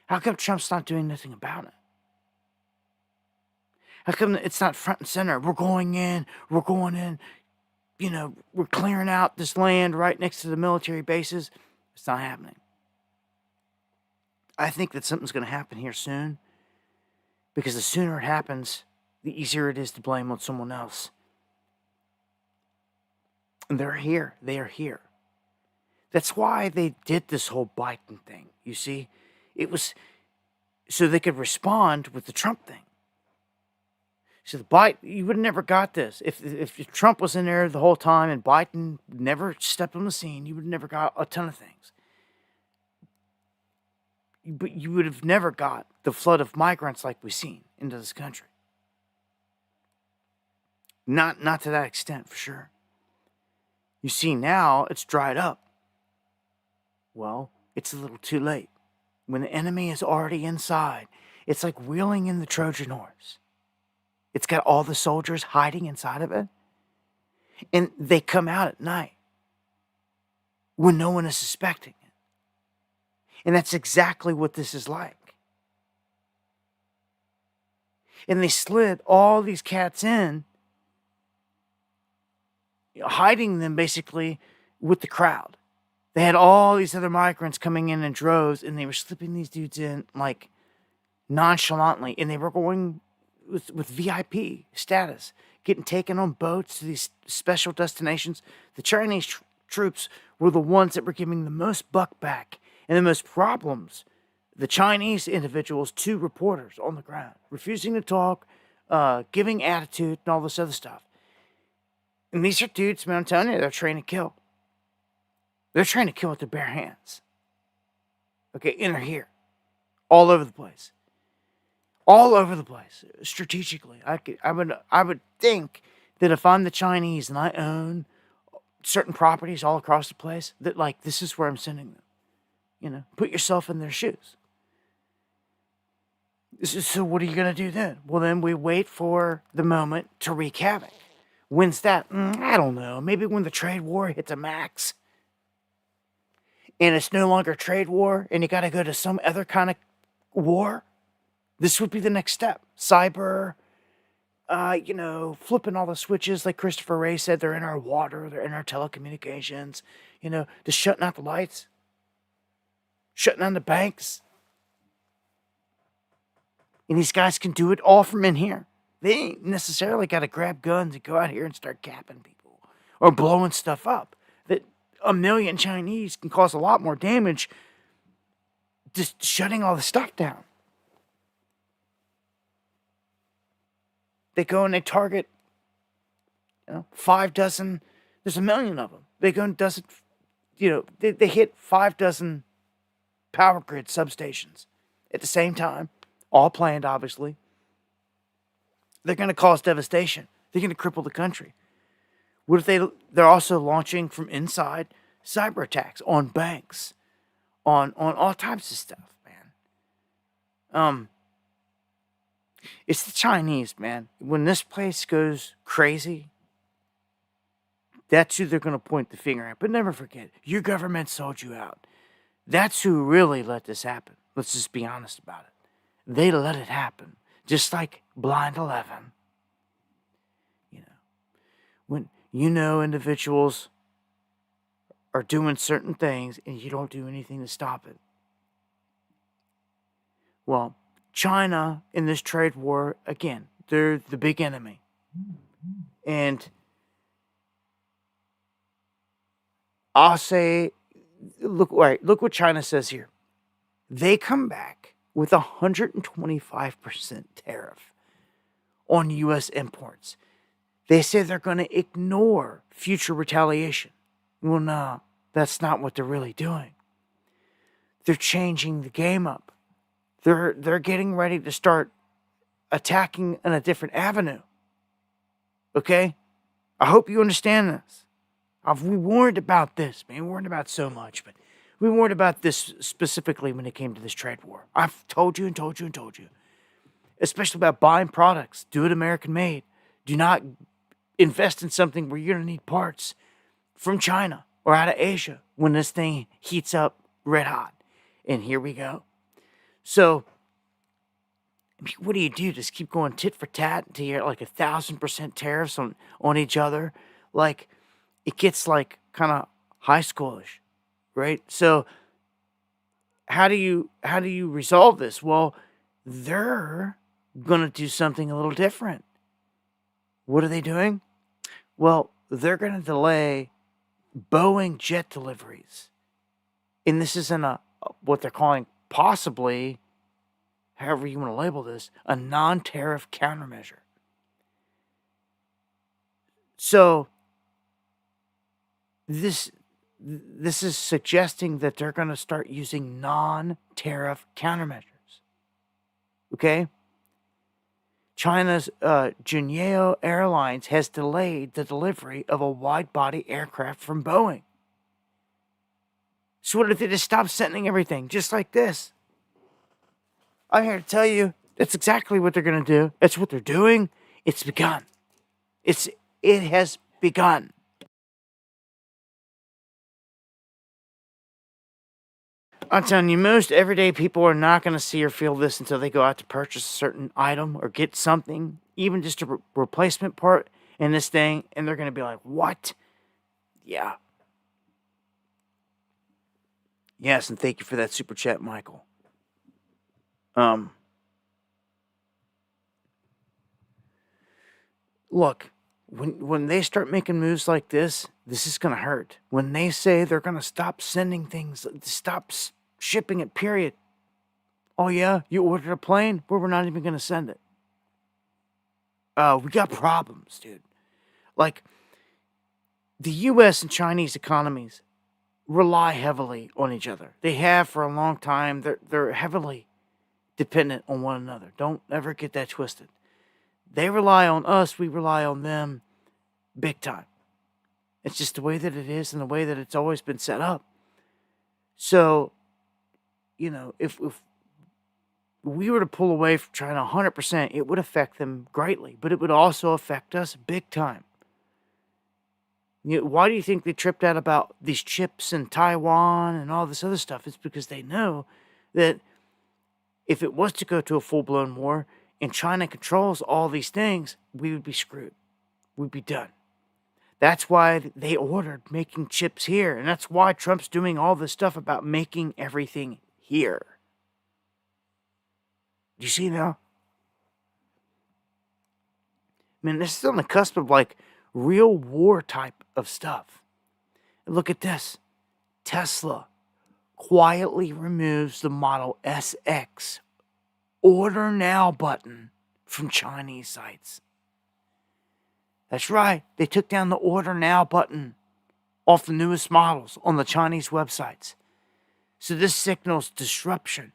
Speaker 1: How come Trump's not doing nothing about it? How come it's not front and center? We're going in, we're clearing out this land right next to the military bases. It's not happening. I think that something's going to happen here soon, because the sooner it happens, the easier it is to blame on someone else. And they're here. They are here. That's why they did this whole Biden thing. You see, it was so they could respond with the Trump thing. So you would have never got this if Trump was in there the whole time and Biden never stepped on the scene. You would have never got a ton of things. But you would have never got the flood of migrants like we've seen into this country. Not to that extent, for sure. You see now it's dried up. Well, it's a little too late. When the enemy is already inside, it's like wheeling in the Trojan horse. It's got all the soldiers hiding inside of it. And they come out at night when no one is suspecting it. And that's exactly what this is like. And they slid all these cats in, hiding them basically with the crowd. They had all these other migrants coming in droves, and they were slipping these dudes in like nonchalantly, and they were going with VIP status, getting taken on boats to these special destinations. The Chinese troops were the ones that were giving the most buck back and the most problems. The Chinese individuals to reporters on the ground, refusing to talk, giving attitude, and all this other stuff. And these are dudes, man, I'm telling you, they're trained to kill. They're trying to kill with their bare hands. Okay, and they're here. All over the place. All over the place. Strategically. I would think that if I'm the Chinese and I own certain properties all across the place, that like this is where I'm sending them. You know, put yourself in their shoes. So what are you going to do then? Well, then we wait for the moment to wreak havoc. When's that? I don't know. Maybe when the trade war hits a max. And it's no longer a trade war, and you got to go to some other kind of war. This would be the next step. Cyber, flipping all the switches, like Christopher Wray said, they're in our water, they're in our telecommunications, just shutting out the lights, shutting down the banks. And these guys can do it all from in here. They ain't necessarily got to grab guns and go out here and start capping people or blowing stuff up. That 1 million Chinese can cause a lot more damage just shutting all the stuff down. They go and they target, 5 dozen. There's 1 million of them. They go and they hit 5 dozen power grid substations at the same time, all planned, obviously. They're going to cause devastation. They're going to cripple the country. What if they're also launching from inside cyber attacks on banks, on all types of stuff, man. It's the Chinese, man. When this place goes crazy, that's who they're going to point the finger at. But never forget, your government sold you out. That's who really let this happen. Let's just be honest about it. They let it happen. Just like Blind 11. When individuals are doing certain things and you don't do anything to stop it. Well, China in this trade war, again, they're the big enemy. And I'll say, look what China says here. They come back with 125% tariff on U.S. imports. They say they're going to ignore future retaliation. Well, no, that's not what they're really doing. They're changing the game up. They're getting ready to start attacking in a different avenue. Okay? I hope you understand this. We warned about this, man. We warned about so much, but we warned about this specifically when it came to this trade war. I've told you and told you and told you. Especially about buying products. Do it American made. Do not invest in something where you're going to need parts from China or out of Asia when this thing heats up red hot. And here we go. So, what do? Just keep going tit for tat until you're at like 1,000% tariffs on each other? Like, it gets like kind of high schoolish, right? So, how do you resolve this? Well, they're going to do something a little different. What are they doing? Well, they're going to delay Boeing jet deliveries. And this is in what they're calling possibly however you want to label this, a non-tariff countermeasure. So this is suggesting that they're going to start using non-tariff countermeasures. Okay? China's Junyeo Airlines has delayed the delivery of a wide-body aircraft from Boeing. So what if they just stop sending everything, just like this? I'm here to tell you, that's exactly what they're going to do. That's what they're doing. It's begun. It has begun. I'm telling you, most everyday people are not going to see or feel this until they go out to purchase a certain item or get something, even just a replacement part in this thing, and they're going to be like, what? Yeah. Yes, and thank you for that super chat, Michael. Look, when they start making moves like this is going to hurt. When they say they're going to stop sending things, stop shipping it, period. Oh, yeah? You ordered a plane? Well, we're not even going to send it. We got problems, dude. Like, the U.S. and Chinese economies rely heavily on each other. They have for a long time. They're heavily dependent on one another. Don't ever get that twisted. They rely on us. We rely on them big time. It's just the way that it is and the way that it's always been set up. So, you know, if we were to pull away from China 100%, it would affect them greatly, but it would also affect us big time. You know, why do you think they tripped out about these chips in Taiwan and all this other stuff? It's because they know that if it was to go to a full-blown war and China controls all these things, we would be screwed. We'd be done. That's why they ordered making chips here, and that's why Trump's doing all this stuff about making everything here. Do you see now? I mean, this is on the cusp of like real war type of stuff. And look at this. Tesla quietly removes the Model SX order now button from Chinese sites. That's right. They took down the order now button off the newest models on the Chinese websites. So this signals disruption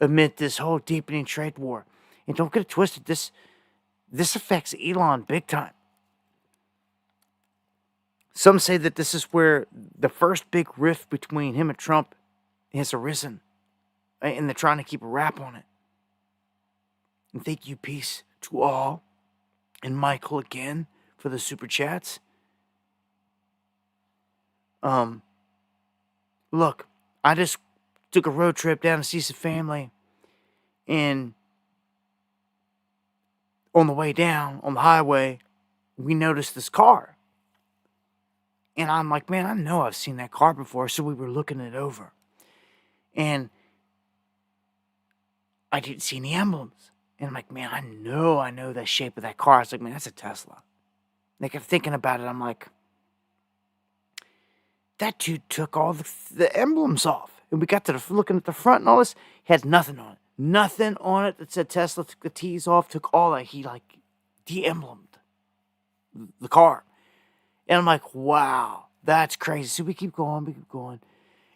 Speaker 1: amid this whole deepening trade war. And don't get it twisted, this affects Elon big time. Some say that this is where the first big rift between him and Trump has arisen. And they're trying to keep a wrap on it. And thank you, peace, to all. And Michael again for the super chats. Look, I just took a road trip down to see some family, and on the way down on the highway, we noticed this car. And I'm like, man, I know I've seen that car before, so we were looking it over. And I didn't see any emblems. And I'm like, man, I know the shape of that car. I was like, man, that's a Tesla. And I kept thinking about it. I'm like, that dude took all the emblems off. And we got to looking at the front and all this. He had nothing on it. Nothing on it that said Tesla. Took the T's off, took all that. He like de-emblemed the car. And I'm like, wow, that's crazy. So we keep going.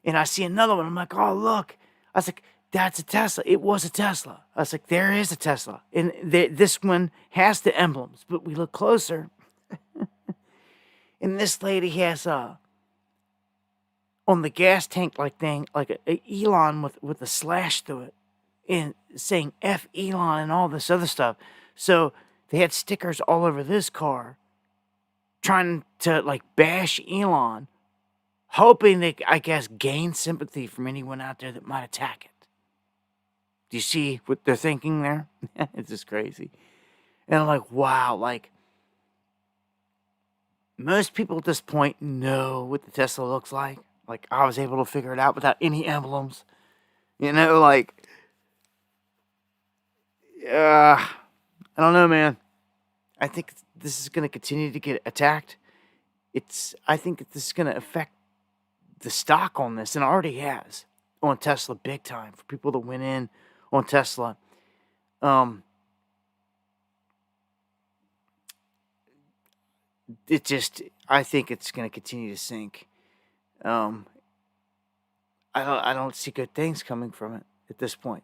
Speaker 1: And I see another one. I'm like, oh, look. I was like, that's a Tesla. It was a Tesla. I was like, there is a Tesla. And this one has the emblems. But we look closer. And this lady has on the gas tank like thing, like a Elon with a slash through it. And saying F Elon and all this other stuff. So they had stickers all over this car. Trying to like bash Elon. Hoping they, I guess, gain sympathy from anyone out there that might attack it. Do you see what they're thinking there? It's just crazy. And I'm like, wow, like, most people at this point know what the Tesla looks like. Like, I was able to figure it out without any emblems. You know, like, I don't know, man. I think this is going to continue to get attacked. I think this is going to affect the stock on this, and it already has, on Tesla big time. For people that went in on Tesla Um, I think it's going to continue to sink. Um, I don't see good things coming from it at this point.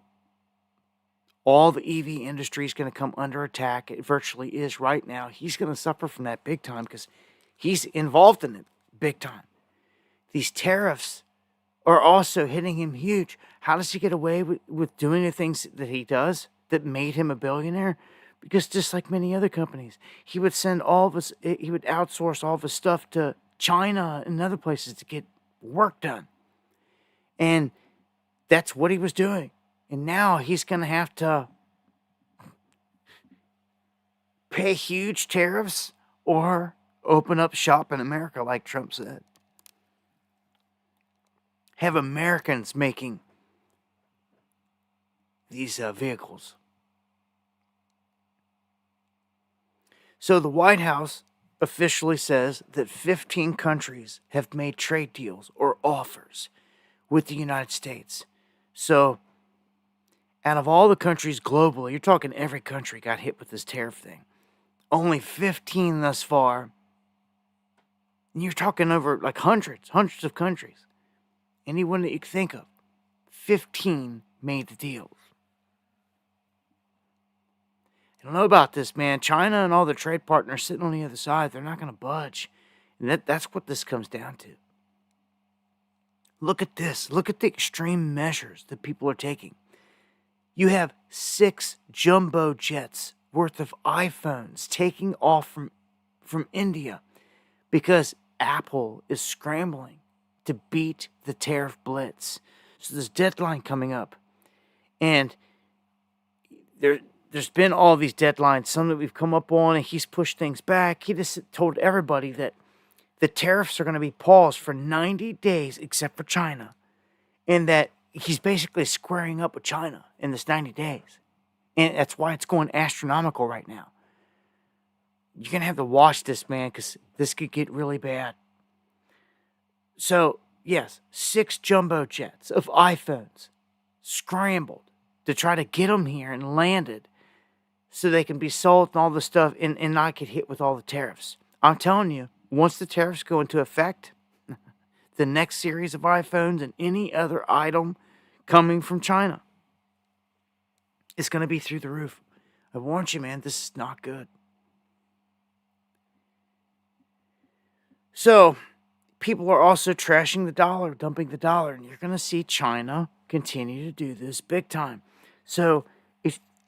Speaker 1: All the EV industry is going to come under attack. It virtually is right now. He's going to suffer from that big time because he's involved in it big time. These tariffs are also hitting him huge. How does he get away with doing the things that he does that made him a billionaire? Because just like many other companies, he would outsource all of his stuff to China and other places to get work done. And that's what he was doing. And now he's going to have to pay huge tariffs or open up shop in America, like Trump said. Have Americans making these vehicles. So the White House officially says that 15 countries have made trade deals or offers with the United States. So out of all the countries globally, you're talking every country got hit with this tariff thing. Only 15 thus far. And you're talking over like hundreds of countries. Anyone that you can think of. 15 made the deals. I don't know about this, man. China and all the trade partners sitting on the other side, they're not going to budge. And that's what this comes down to. Look at this. Look at the extreme measures that people are taking. You have 6 jumbo jets worth of iPhones taking off from India because Apple is scrambling to beat the tariff blitz. So there's a deadline coming up. And there's been all these deadlines, some that we've come up on, and he's pushed things back. He just told everybody that the tariffs are going to be paused for 90 days except for China. And that he's basically squaring up with China in this 90 days. And that's why it's going astronomical right now. You're going to have to watch this, man, because this could get really bad. So, yes, 6 jumbo jets of iPhones scrambled to try to get them here and landed so they can be sold and all this stuff and not get hit with all the tariffs. I'm telling you, once the tariffs go into effect, the next series of iPhones and any other item coming from China is going to be through the roof. I warned you, man, this is not good. So, people are also trashing the dollar, dumping the dollar, and you're going to see China continue to do this big time. So,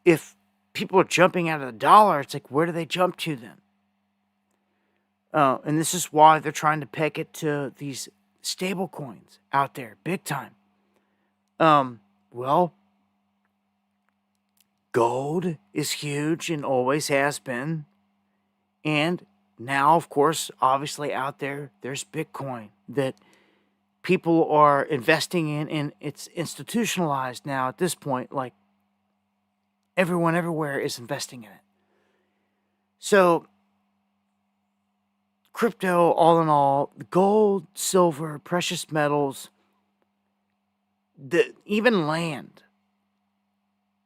Speaker 1: if people are jumping out of the dollar, it's like, where do they jump to then? And this is why they're trying to peg it to these stable coins out there, big time. Well, gold is huge and always has been. And now, of course, obviously out there, there's Bitcoin that people are investing in, and it's institutionalized now at this point. Like, everyone everywhere is investing in it. So, crypto, all in all, gold, silver, precious metals, even land,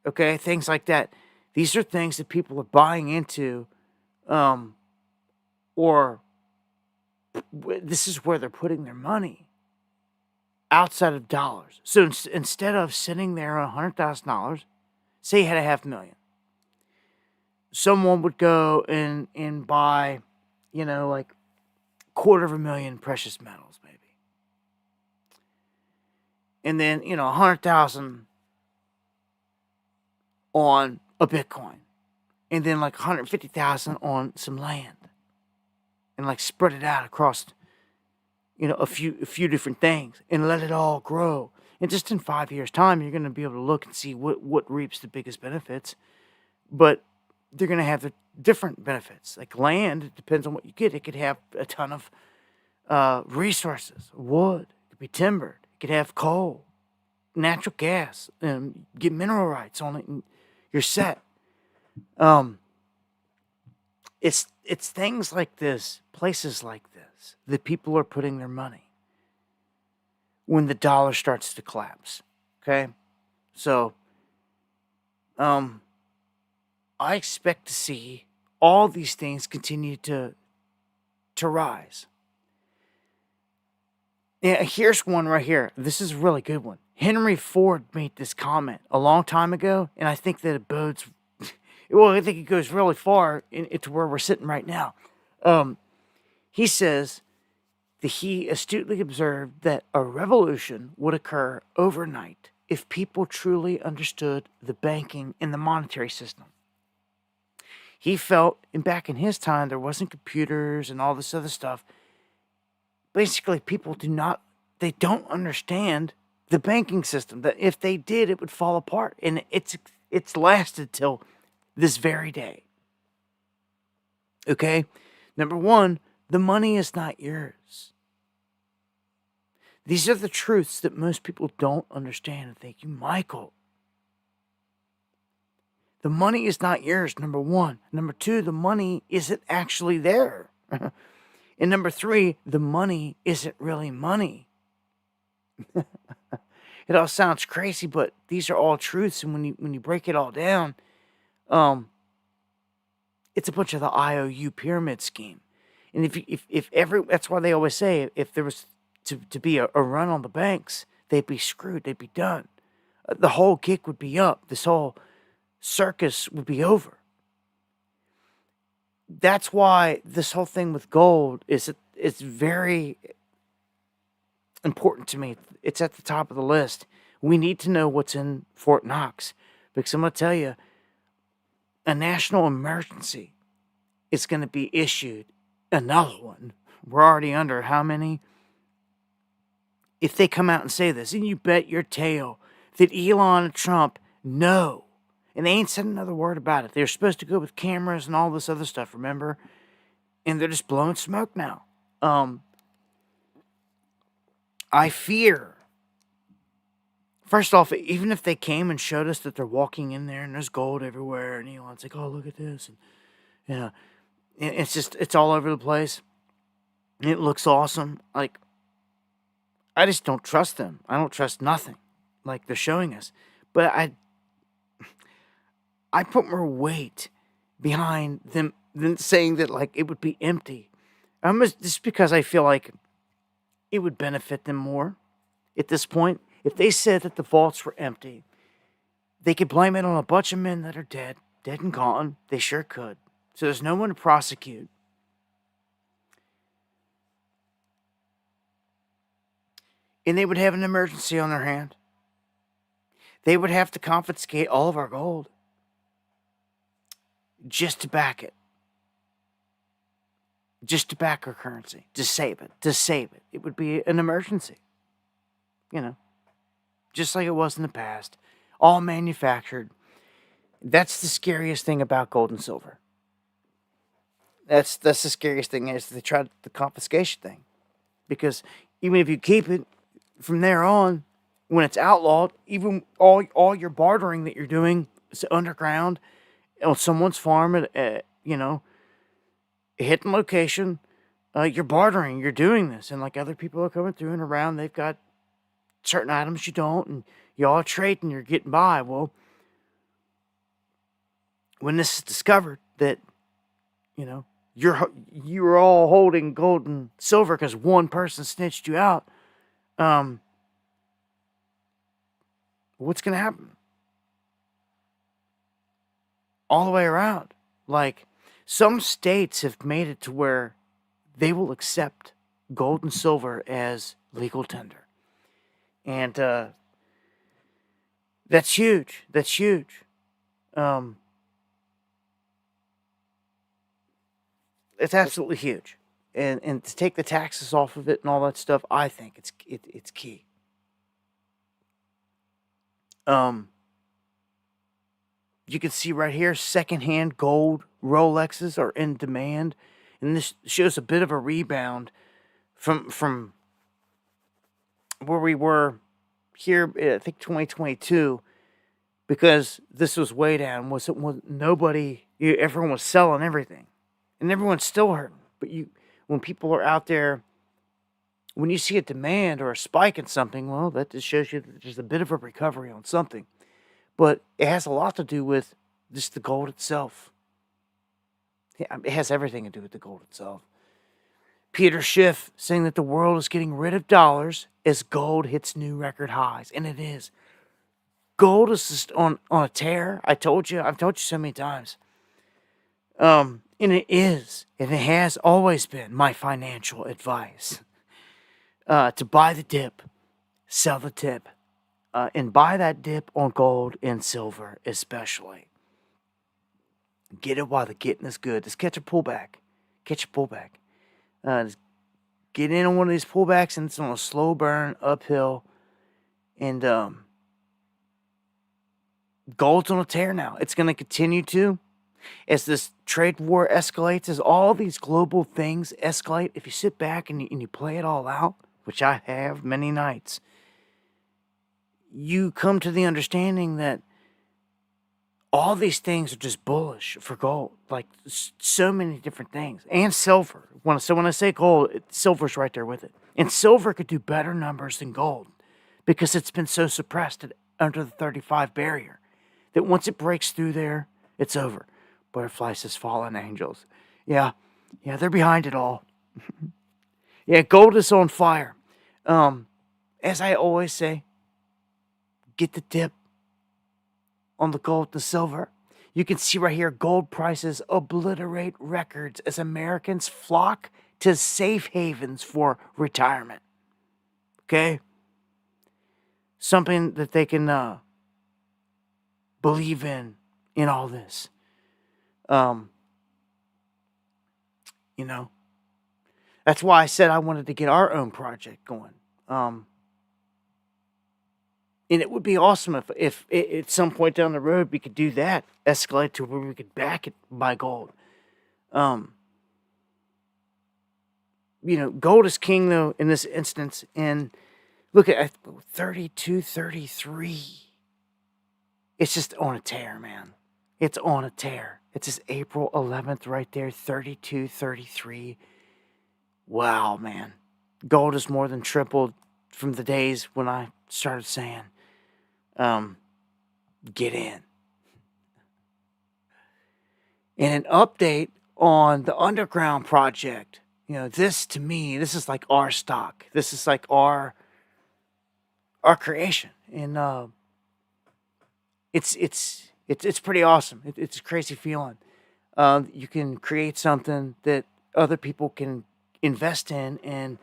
Speaker 1: okay, things like that. These are things that people are buying into, or this is where they're putting their money outside of dollars. So instead of sitting there on $100,000, say you had $500,000, someone would go and buy, like $250,000 precious metals, maybe. And then, 100,000 on a Bitcoin. And then like 150,000 on some land. And like spread it out across, a few different things and let it all grow. And just in 5 years' time, you're going to be able to look and see what reaps the biggest benefits. But they're going to have the different benefits. Like land, it depends on what you get. It could have a ton of resources, wood, it could be timbered, it could have coal, natural gas, get mineral rights on it, and you're set. It's things like this, places like this, that people are putting their money when the dollar starts to collapse. Okay? So, I expect to see all these things continue to rise. Yeah, here's one right here. This is a really good one. Henry Ford made this comment a long time ago, and I think that it bodes. Well, I think it goes really far into where we're sitting right now. He says that he astutely observed that a revolution would occur overnight if people truly understood the banking and the monetary system. He felt, and back in his time, there wasn't computers and all this other stuff. Basically, people don't understand the banking system. That if they did, it would fall apart. And it's lasted till this very day. Okay? Number one, the money is not yours. These are the truths that most people don't understand. And thank you, Michael. The money is not yours, number one. Number two, the money isn't actually there. And number three, the money isn't really money. It all sounds crazy, but these are all truths. And when you break it all down, it's a bunch of the IOU pyramid scheme. And that's why they always say if there was to be a run on the banks, they'd be screwed. They'd be done. The whole gig would be up. This whole circus would be over. That's why this whole thing with gold is very important to me. It's at the top of the list. We need to know what's in Fort Knox, because I'm going to tell you, a national emergency is going to be issued. Another one. We're already under how many? If they come out and say this, and you bet your tail that Elon and Trump know. And they ain't said another word about it. They're supposed to go with cameras and all this other stuff, remember? And they're just blowing smoke now. I fear. First off, even if they came and showed us that they're walking in there and there's gold everywhere, and Elon's like, oh, look at this. And, it's all over the place. It looks awesome. Like, I just don't trust them. I don't trust nothing like they're showing us. But I put more weight behind them than saying that, like, it would be empty. Just because I feel like it would benefit them more at this point. If they said that the vaults were empty, they could blame it on a bunch of men that are dead and gone. They sure could. So there's no one to prosecute. And they would have an emergency on their hand. They would have to confiscate all of our gold just to back it. Just to back our currency. To save it. It would be an emergency. Just like it was in the past. All manufactured. That's the scariest thing about gold and silver. That's the scariest thing is they tried the confiscation thing. Because even if you keep it, from there on, when it's outlawed, even all your bartering that you're doing is underground on someone's farm at a hidden location, you're bartering, you're doing this, and like other people are coming through and around, they've got certain items you don't, and you all trade and you're getting by. Well, when this is discovered that you're all holding gold and silver because one person snitched you out, what's going to happen? All the way around. Like, some states have made it to where they will accept gold and silver as legal tender. And that's huge. That's huge. It's absolutely huge. And to take the taxes off of it and all that stuff, I think it's key. You can see right here, secondhand gold Rolexes are in demand, and this shows a bit of a rebound from where we were here. I think 2022, because this was way down. Everyone was selling everything, and everyone's still hurting. But when people are out there, when you see a demand or a spike in something, well, that just shows you that there's a bit of a recovery on something. But it has a lot to do with just the gold itself. Yeah, it has everything to do with the gold itself. Peter Schiff saying that the world is getting rid of dollars as gold hits new record highs. And it is. Gold is just on a tear. I've told you so many times. And it is, and it has always been my financial advice. To buy the dip, sell the tip, and buy that dip on gold and silver especially. Get it while the getting is good. Just catch a pullback. Just get in on one of these pullbacks, and it's on a slow burn uphill. And gold's on a tear now. It's going to continue to. As this trade war escalates, as all these global things escalate, if you sit back and you play it all out, which I have many nights, you come to the understanding that all these things are just bullish for gold. Like, so many different things. And silver. So when I say gold, silver's right there with it. And silver could do better numbers than gold because it's been so suppressed under the 35 barrier that once it breaks through there, it's over. Butterfly says fallen angels. Yeah, they're behind it all. Yeah, gold is on fire. As I always say, get the dip on the gold and the silver. You can see right here, gold prices obliterate records as Americans flock to safe havens for retirement. Okay? Something that they can believe in all this. That's why I said I wanted to get our own project going. And it would be awesome if at some point down the road we could do that, escalate to where we could back it by gold. Gold is king though in this instance. And look at 32, 33. It's just on a tear, man. It's on a tear. It's just April 11th right there, 32, 33. Wow, man. Gold has more than tripled from the days when I started saying, get in. And an update on the underground project. This to me, this is like our stock. This is like our creation. And it's pretty awesome. It's a crazy feeling. You can create something that other people can invest in and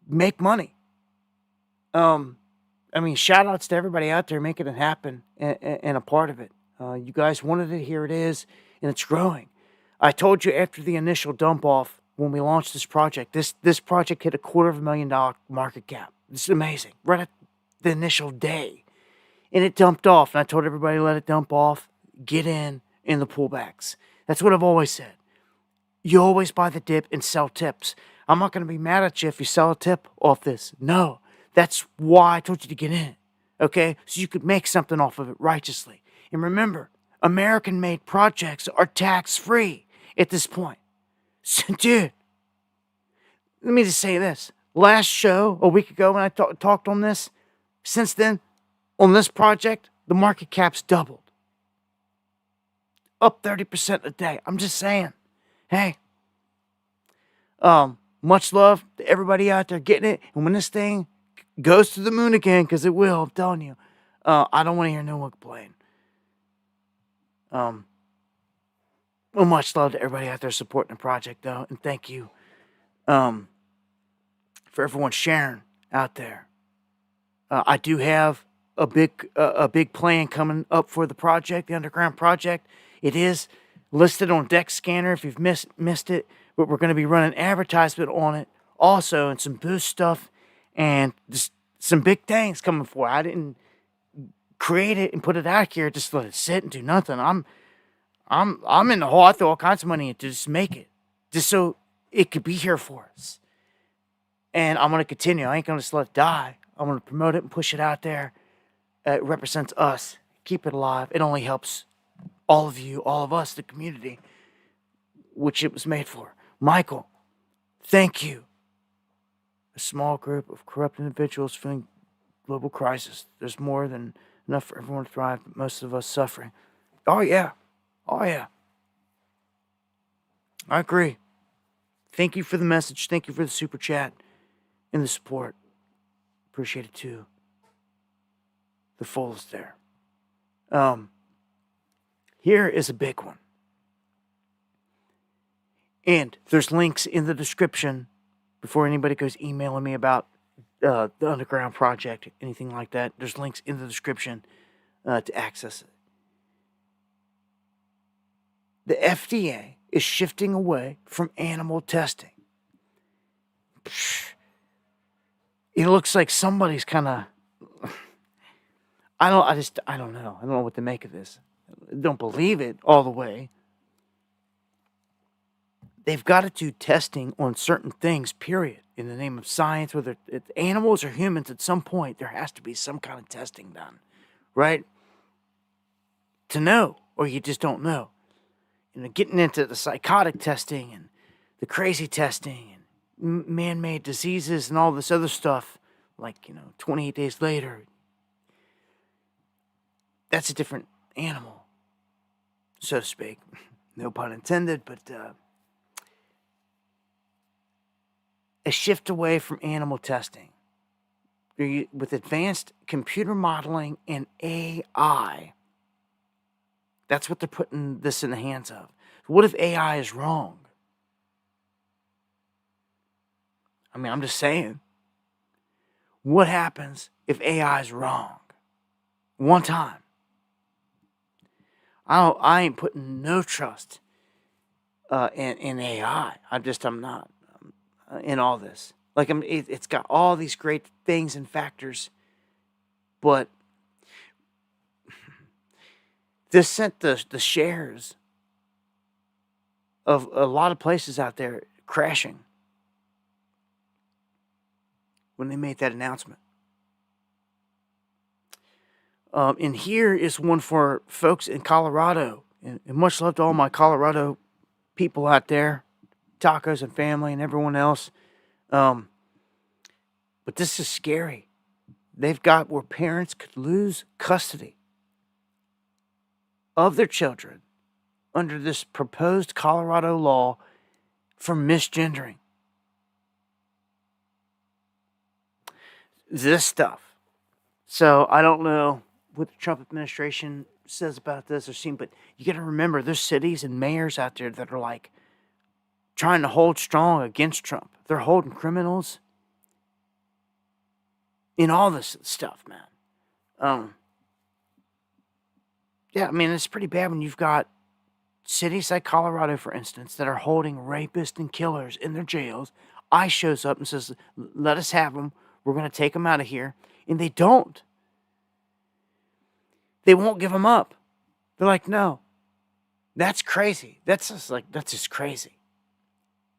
Speaker 1: make money. Shout outs to everybody out there making it happen and a part of it. You guys wanted it, here it is, and it's growing. I told you after the initial dump off when we launched this project, this project hit $250,000 market cap. This is amazing. Right at the initial day. And it dumped off. And I told everybody, let it dump off. Get in the pullbacks. That's what I've always said. You always buy the dip and sell tips. I'm not going to be mad at you if you sell a tip off this. No. That's why I told you to get in. Okay? So you could make something off of it righteously. And remember, American-made projects are tax-free at this point. So, dude, let me just say this. Last show, a week ago when I talked on this, since then, on this project, the market cap's doubled. Up 30% a day. I'm just saying. Hey. Much love to everybody out there getting it. And when this thing goes to the moon again, because it will, I'm telling you, I don't want to hear no one complain. Well, much love to everybody out there supporting the project, though. And thank you for everyone sharing out there. I do have a big plan coming up for the project, the underground project. It is listed on Deck Scanner if you've missed it, but we're going to be running advertisement on it also, and some boost stuff, and just some big things coming for it. I didn't create it and put it out here just let it sit and do nothing. I'm in the hole. I throw all kinds of money into just make it, just so it could be here for us. And I'm going to continue. I ain't going to just let it die. I'm going to promote it and push it out there. It represents us. Keep it alive. It only helps all of you, all of us, the community, which it was made for. Michael, thank you. A small group of corrupt individuals feeling global crisis. There's more than Enough for everyone to thrive, but most of us suffering. Oh, yeah. Oh, yeah. I agree. Thank you for the message. Thank you for the super chat and the support. Appreciate it too. The fullest there. Here is a big one. And there's links in the description before anybody goes emailing me about the Underground Project, anything like that. There's links in the description to access it. The FDA is shifting away from animal testing. It looks like somebody's kind of... I don't know. I don't know what to make of this. I don't believe it all the way. They've got to do testing on certain things, period. In the name of science, whether it's animals or humans, at some point, there has to be some kind of testing done, right? To know, or you just don't know. Getting into the psychotic testing and the crazy testing and man-made diseases and all this other stuff, like, 28 days later, that's a different animal, so to speak. No pun intended, but a shift away from animal testing with advanced computer modeling and AI. That's what they're putting this in the hands of. What if AI is wrong? I mean, I'm just saying. What happens if AI is wrong? One time. I ain't putting no trust in AI. I'm not in all this. Like, it's got all these great things and factors, but this sent the shares of a lot of places out there crashing when they made that announcement. And here is one for folks in Colorado. And much love to all my Colorado people out there, tacos and family and everyone else. But this is scary. They've got where parents could lose custody of their children under this proposed Colorado law for misgendering. This stuff. So I don't know what the Trump administration says about this or seen, but you got to remember there's cities and mayors out there that are like trying to hold strong against Trump. They're holding criminals in all this stuff, man. Yeah, I mean, it's pretty bad when you've got cities like Colorado, for instance, that are holding rapists and killers in their jails. ICE shows up and says, let us have them. We're going to take them out of here. And they don't. They won't give them up. They're like, no, that's crazy. That's just crazy.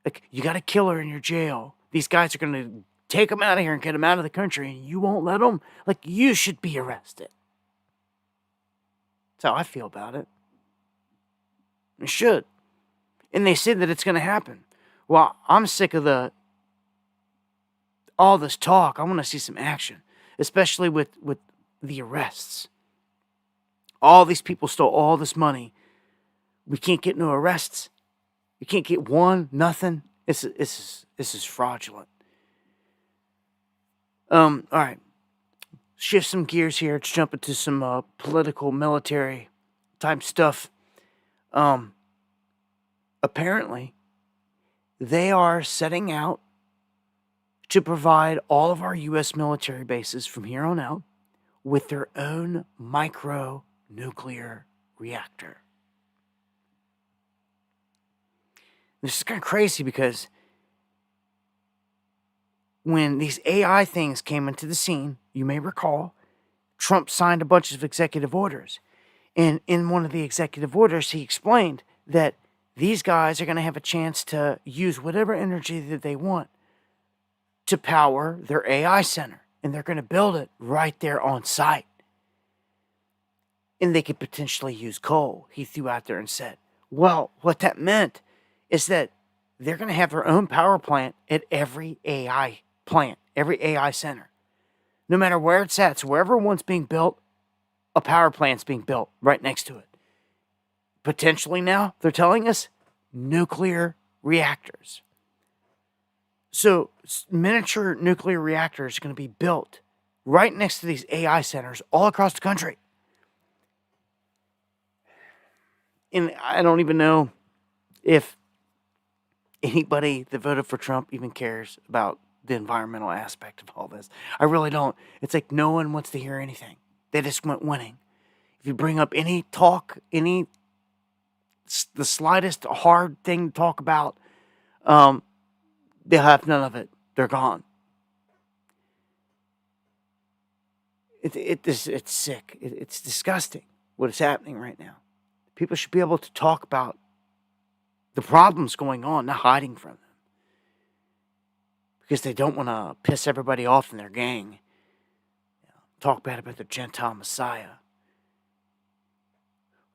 Speaker 1: Like, you got a killer in your jail. These guys are going to take them out of here and get them out of the country, and you won't let them? Like, you should be arrested. That's how I feel about it. It should. And they said that it's going to happen. Well, I'm sick of all this talk. I want to see some action, especially with the arrests. All these people stole all this money. We can't get no arrests. We can't get one, nothing. This is fraudulent. All right. Shift some gears here. Let's jump into some political, military type stuff. Apparently, they are setting out to provide all of our U.S. military bases from here on out with their own micro-nuclear reactor. This is kind of crazy because when these AI things came into the scene, you may recall, Trump signed a bunch of executive orders. And in one of the executive orders, he explained that these guys are going to have a chance to use whatever energy that they want to power their AI center. And they're going to build it right there on site. And they could potentially use coal, he threw out there and said. Well, what that meant is that they're going to have their own power plant at every AI plant, every AI center. No matter where it's at, so wherever one's being built, a power plant's being built right next to it. Potentially now, they're telling us, nuclear reactors. So miniature nuclear reactors are going to be built right next to these AI centers all across the country. And I don't even know if anybody that voted for Trump even cares about the environmental aspect of all this. I really don't. It's like no one wants to hear anything. They just went winning. If you bring up any talk, the slightest hard thing to talk about, they'll have none of it. They're gone. It's sick. It's disgusting what is happening right now. People should be able to talk about the problems going on, not hiding from them. Because they don't want to piss everybody off in their gang. Talk bad about their Gentile Messiah.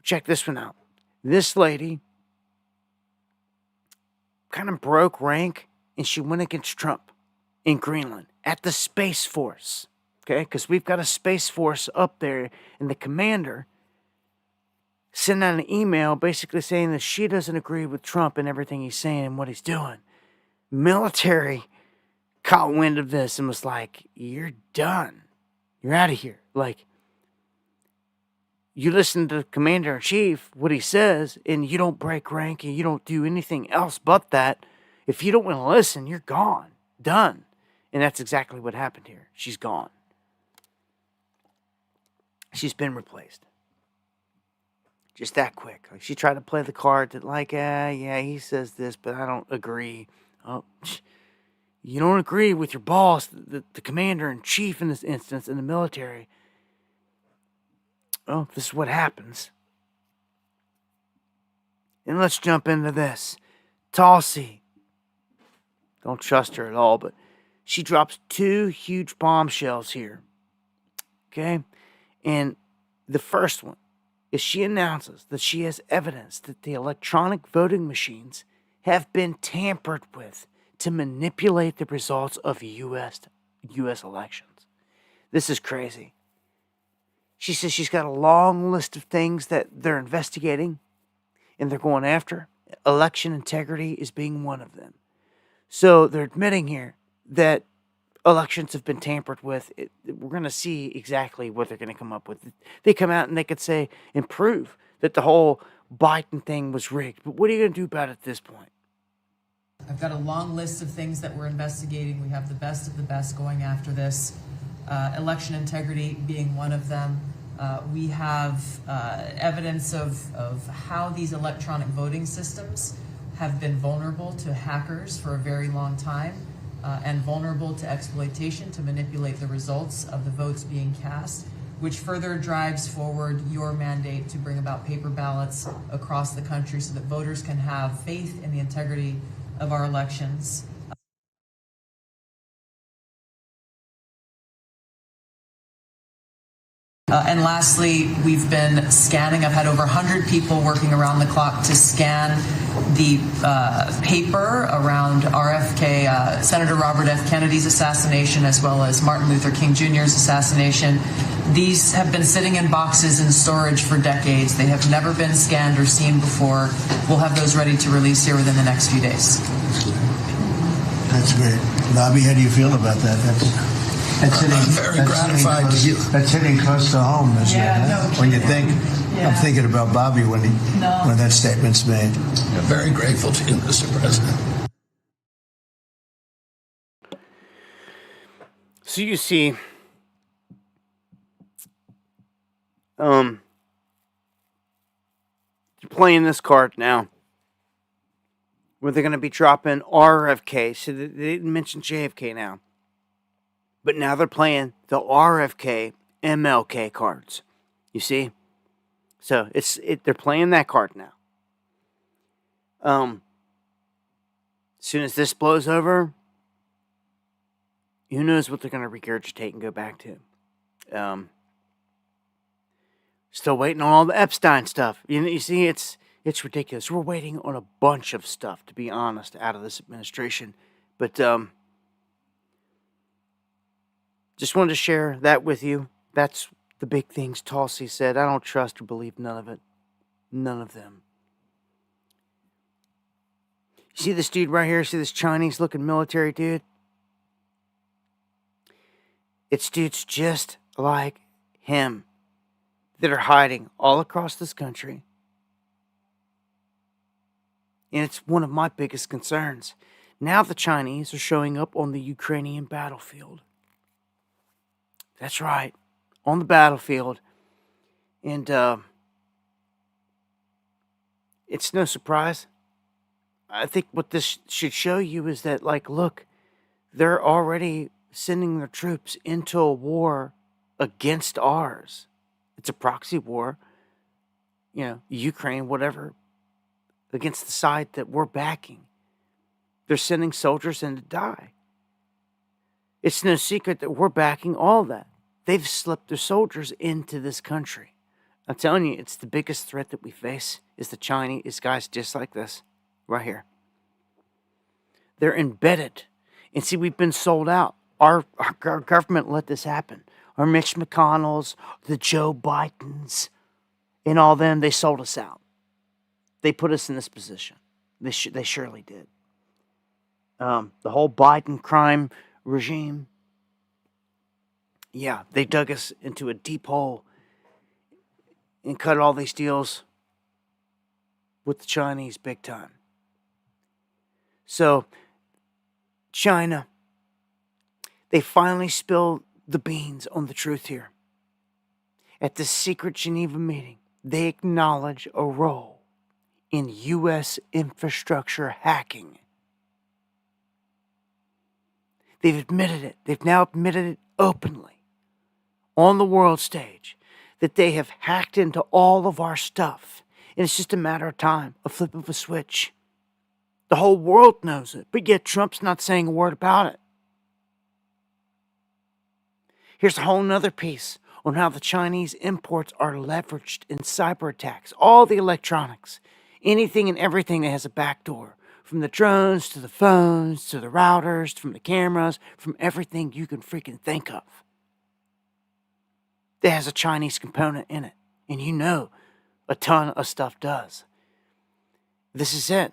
Speaker 1: Check this one out. This lady kind of broke rank and she went against Trump in Greenland at the Space Force. Okay? Because we've got a Space Force up there, and the commander sent out an email basically saying that she doesn't agree with Trump and everything he's saying and what he's doing. Military caught wind of this and was like, you're done. You're out of here. Like, you listen to the commander-in-chief, what he says, and you don't break rank and you don't do anything else but that. If you don't want to listen, you're gone. Done. And that's exactly what happened here. She's gone. She's been replaced. Just that quick. Like, she tried to play the card that, like, yeah, he says this, but I don't agree. Oh, you don't agree with your boss, the commander-in-chief in this instance, in the military. Oh, this is what happens. And let's jump into this. Tulsi. Don't trust her at all, but she drops 2 huge bombshells here. Okay? And the first one is she announces that she has evidence that the electronic voting machines have been tampered with to manipulate the results of U.S. elections. This is crazy. She says she's got a long list of things that they're investigating and they're going after. Election integrity is being one of them. So they're admitting here that elections have been tampered with. We're going to see exactly what they're going to come up with. They come out and they could say and prove that the whole Biden thing was rigged. But what are you going to do about it at this point?
Speaker 7: I've got a long list of things that we're investigating. We have the best of the best going after this. Election integrity being one of them. We have evidence of how these electronic voting systems have been vulnerable to hackers for a very long time and vulnerable to exploitation to manipulate the results of the votes being cast, which further drives forward your mandate to bring about paper ballots across the country so that voters can have faith in the integrity of our elections. And lastly, we've been scanning. I've had over 100 people working around the clock to scan the paper around RFK, Senator Robert F. Kennedy's assassination, as well as Martin Luther King Jr.'s assassination. These have been sitting in boxes in storage for decades. They have never been scanned or seen before. We'll have those ready to release here within the next few days.
Speaker 8: That's great. Bobby, how do you feel about that? That's hitting,
Speaker 9: I'm very gratified to hear.
Speaker 8: That's hitting close to home, isn't it?
Speaker 7: No
Speaker 8: when you think, I'm thinking about Bobby when that statement's made.
Speaker 9: I'm very grateful to you, Mr. President.
Speaker 1: So you see, you're playing this card now, where they're going to be dropping RFK. So they didn't mention JFK now. But now they're playing the RFK, MLK cards. You see? So they're playing that card now. As soon as this blows over, who knows what they're going to regurgitate and go back to. Still waiting on all the Epstein stuff. You see, it's ridiculous. We're waiting on a bunch of stuff, to be honest, out of this administration. But just wanted to share that with you. That's the big things Tulsi said. I don't trust or believe none of it. None of them. You see this dude right here? See this Chinese-looking military dude? It's dudes just like him that are hiding all across this country. And it's one of my biggest concerns. Now the Chinese are showing up on the Ukrainian battlefield. That's right, on the battlefield. And it's no surprise. I think what this should show you is that, like, look, they're already sending their troops into a war against ours. It's a proxy war, Ukraine, whatever, against the side that we're backing. They're sending soldiers in to die. It's no secret that we're backing all that. They've slipped their soldiers into this country. I'm telling you, it's the biggest threat that we face is the Chinese, guys just like this, right here. They're embedded. And see, we've been sold out. Our government let this happen. Our Mitch McConnells, the Joe Bidens, and all them, they sold us out. They put us in this position. They surely did. The whole Biden crime regime, yeah, they dug us into a deep hole and cut all these deals with the Chinese big time. So, China, they finally spilled the beans on the truth here. At this secret Geneva meeting, they acknowledge a role in U.S. infrastructure hacking. They've admitted it. They've now admitted it openly on the world stage that they have hacked into all of our stuff. And it's just a matter of time, a flip of a switch. The whole world knows it, but yet Trump's not saying a word about it. Here's a whole nother piece on how the Chinese imports are leveraged in cyber attacks. All the electronics, anything and everything that has a backdoor. From the drones, to the phones, to the routers, from the cameras, from everything you can freaking think of. That has a Chinese component in it. And you know a ton of stuff does. This is it.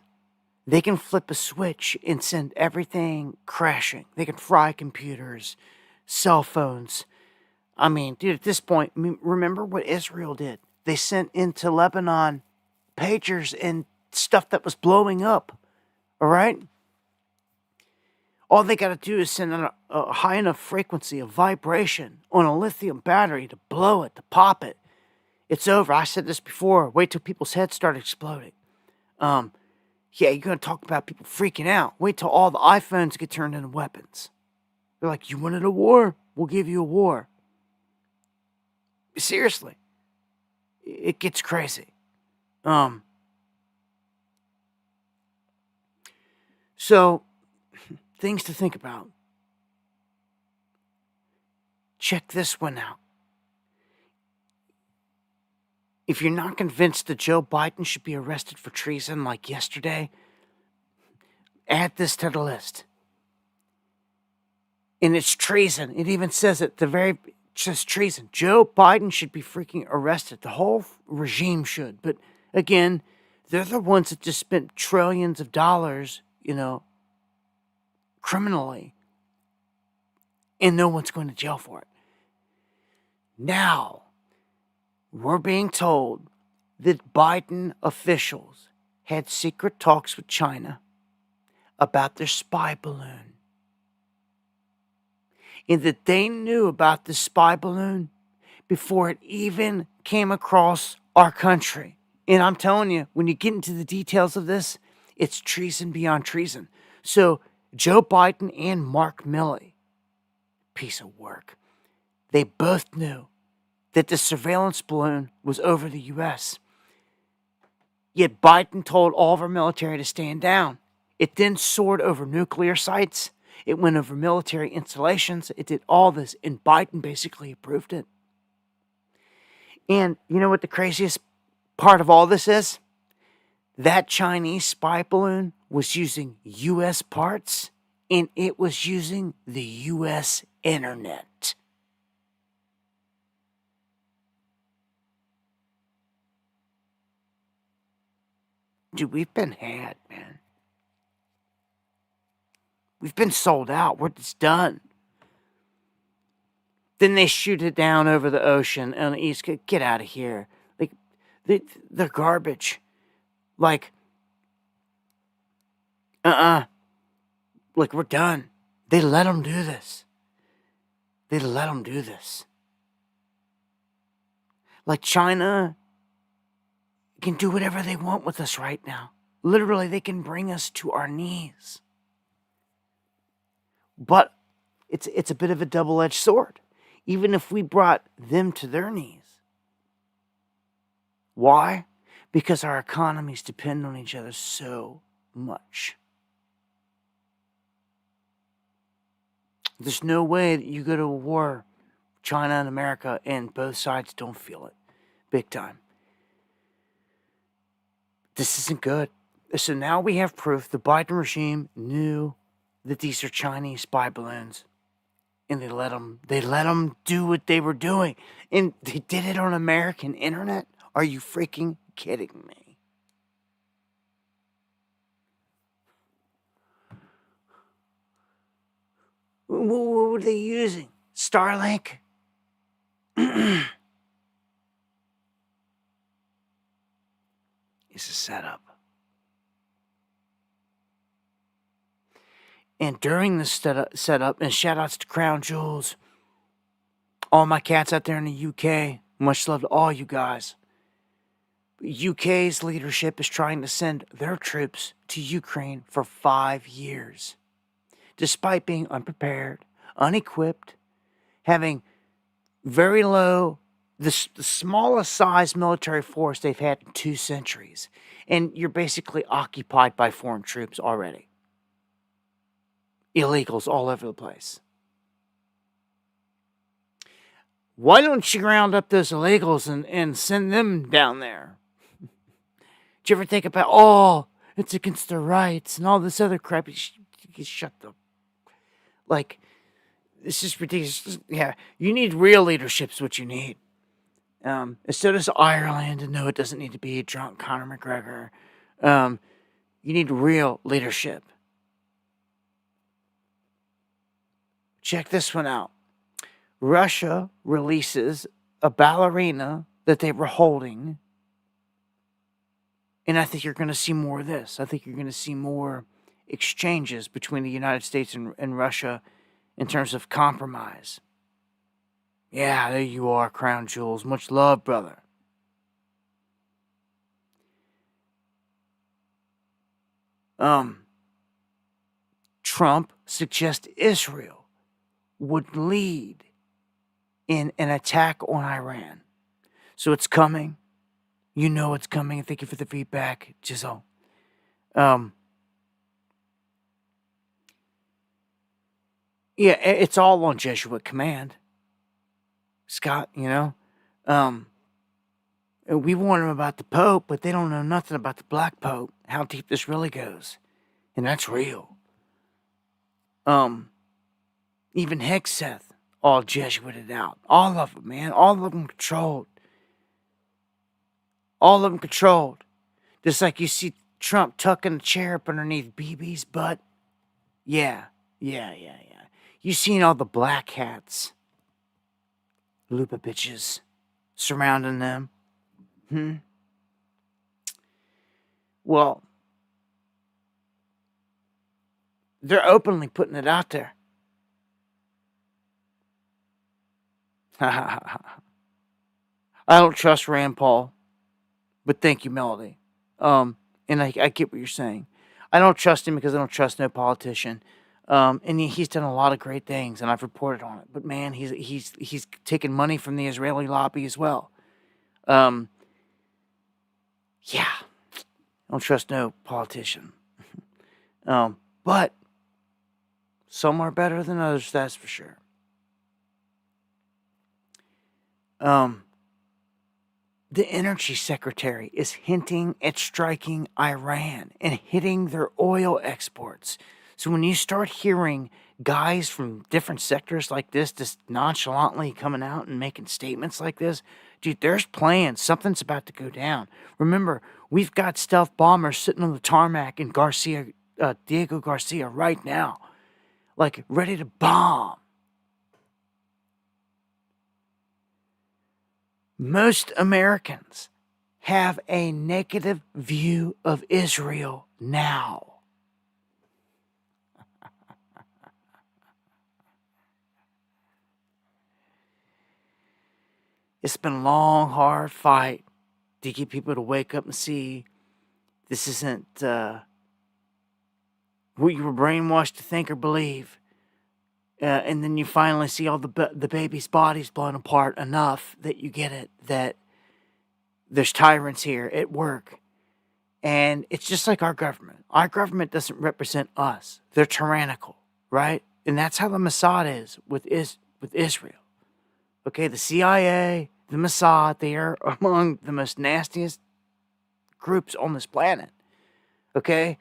Speaker 1: They can flip a switch and send everything crashing. They can fry computers, cell phones. I mean, dude, at this point, remember what Israel did? They sent into Lebanon pagers and stuff that was blowing up. All right? All they got to do is send a high enough frequency of vibration on a lithium battery to blow it, to pop it. It's over. I said this before. Wait till people's heads start exploding. Yeah, you're going to talk about people freaking out. Wait till all the iPhones get turned into weapons. They're like, you wanted a war? We'll give you a war. Seriously. It gets crazy. So, things to think about. Check this one out. If you're not convinced that Joe Biden should be arrested for treason like yesterday, add this to the list. And it's treason. It even says it, just treason. Joe Biden should be freaking arrested. The whole regime should. But again, they're the ones that just spent trillions of dollars, criminally. And no one's going to jail for it. Now, we're being told that Biden officials had secret talks with China about their spy balloon. And that they knew about the spy balloon before it even came across our country. And I'm telling you, when you get into the details of this, it's treason beyond treason. So Joe Biden and Mark Milley, piece of work, they both knew that the surveillance balloon was over the U.S. Yet Biden told all of our military to stand down. It then soared over nuclear sites. It went over military installations. It did all this, and Biden basically approved it. And you know what the craziest part of all this is? That Chinese spy balloon was using U.S. parts, and it was using the U.S. internet. Dude, we've been had, man. We've been sold out. It's done. Then they shoot it down over the ocean on the East Coast. Get out of here. Like, they're garbage. Like, like, we're done. They let them do this. They let them do this. Like, China can do whatever they want with us right now. Literally, they can bring us to our knees. But it's a bit of a double-edged sword. Even if we brought them to their knees. Why? Because our economies depend on each other so much. There's no way that you go to a war, China and America, and both sides don't feel it. Big time. This isn't good. So now we have proof the Biden regime knew that these are Chinese spy balloons. And they let them do what they were doing. And they did it on American internet? Are you freaking kidding me? What were they using? Starlink? It's a setup. And during this setup, and shout outs to Crown Jewels, all my cats out there in the UK, much love to all you guys. UK's leadership is trying to send their troops to Ukraine for 5 years. Despite being unprepared, unequipped, having very low, the smallest size military force they've had in 2 centuries. And you're basically occupied by foreign troops already. Illegals all over the place. Why don't you round up those illegals and send them down there? Did you ever think about, it's against their rights and all this other crap? You shut the... Like, this is ridiculous. Yeah, you need real leadership is what you need. So does Ireland, and no, it doesn't need to be a drunk Conor McGregor. You need real leadership. Check this one out. Russia releases a ballerina that they were holding. And I think you're going to see more of this. I think you're going to see more exchanges between the United States and Russia in terms of compromise. Yeah, there you are, Crown Jewels. Much love, brother. Trump suggests Israel would lead in an attack on Iran. So it's coming. You know it's coming. Thank you for the feedback, Giselle. Yeah, it's all on Jesuit command. Scott, we warn them about the Pope, but they don't know nothing about the Black Pope, how deep this really goes. And that's real. Even Hegseth, all Jesuited out. All of them, man. All of them controlled. All of them controlled. Just like you see Trump tucking a chair up underneath BB's butt. Yeah. You seen all the black hats. Lupa bitches surrounding them. Well, they're openly putting it out there. I don't trust Rand Paul, but thank you, Melody. And I get what you're saying. I don't trust him because I don't trust no politician. And he's done a lot of great things, and I've reported on it. But man, he's taken money from the Israeli lobby as well. Yeah, I don't trust no politician. But some are better than others, that's for sure. The energy secretary is hinting at striking Iran and hitting their oil exports. So when you start hearing guys from different sectors like this just nonchalantly coming out and making statements like this, Dude, there's plans. Something's about to go down. Remember, we've got stealth bombers sitting on the tarmac in Diego Garcia right now. Like, ready to bomb. Most Americans have a negative view of Israel now. It's been a long, hard fight to get people to wake up and see this isn't what you were brainwashed to think or believe. And then you finally see all the baby's bodies blown apart enough that you get it, that there's tyrants here at work. And it's just like our government. Our government doesn't represent us. They're tyrannical, right? And that's how the Mossad is with Israel. Okay, the CIA, the Mossad, they are among the most nastiest groups on this planet. Okay?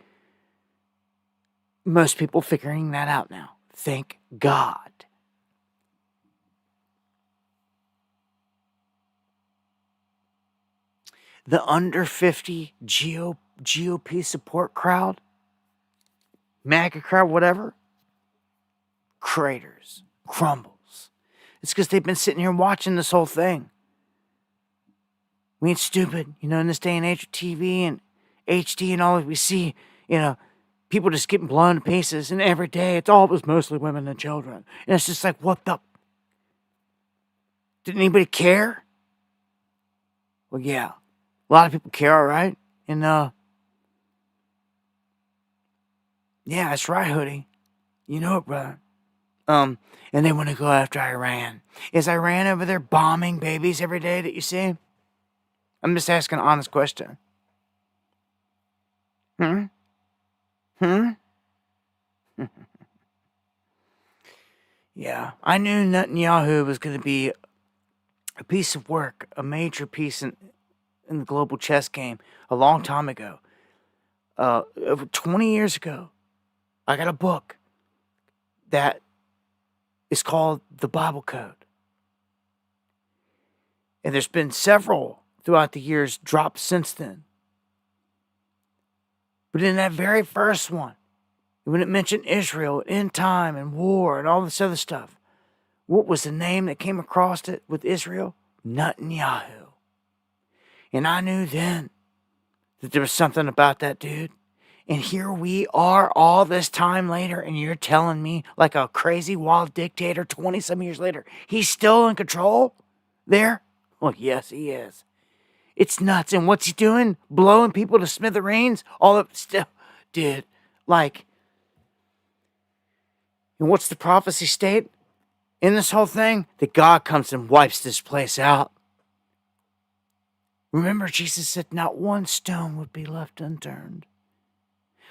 Speaker 1: Most people figuring that out now. Thank God. The under 50 GOP support crowd, MAGA crowd, whatever, craters, crumbles. It's because they've been sitting here watching this whole thing. We ain't stupid, in this day and age of TV and HD and all that we see, people just getting blown to pieces, and every day it was mostly women and children. And it's just like, what the? Did anybody care? Well, yeah. A lot of people care, all right? And, yeah, that's right, Hoodie. You know it, brother. And they want to go after Iran. Is Iran over there bombing babies every day that you see? I'm just asking an honest question. Yeah, I knew Netanyahu was going to be a piece of work, a major piece in the global chess game a long time ago. Over 20 years ago, I got a book that is called The Bible Code. And there's been several throughout the years dropped since then. But in that very first one, when it mentioned Israel, end time and war and all this other stuff, what was the name that came across it with Israel? Netanyahu. And I knew then that there was something about that dude. And here we are all this time later, and you're telling me, like a crazy wild dictator 20-some years later, he's still in control there? Well, yes, he is. It's nuts. And what's he doing? Blowing people to smithereens? All of still, dude, like, and what's the prophecy state in this whole thing? That God comes and wipes this place out. Remember, Jesus said not one stone would be left unturned.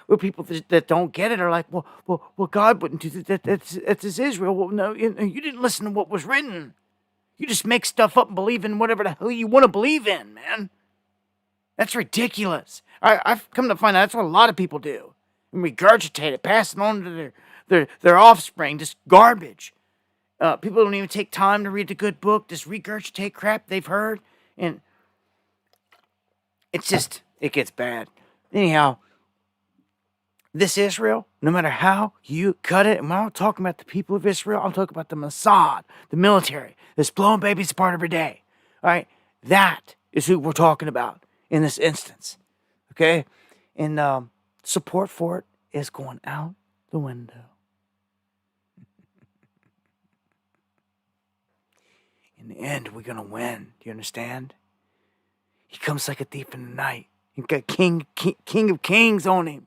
Speaker 1: Where people that don't get it are like, well, God wouldn't do that. That's Israel. Well, no, you didn't listen to what was written. You just make stuff up and believe in whatever the hell you want to believe in, man. That's ridiculous. I've come to find out that's what a lot of people do. And regurgitate it, pass it on to their offspring, just garbage. People don't even take time to read the good book, just regurgitate crap they've heard. And it gets bad. Anyhow, this Israel, no matter how you cut it, and I'm not talking about the people of Israel, I'm talking about the Mossad, the military, that's blowing babies apart every day. All right? That is who we're talking about in this instance. Okay? And support for it is going out the window. In the end, we're going to win. Do you understand? He comes like a thief in the night. He's got King of Kings on him.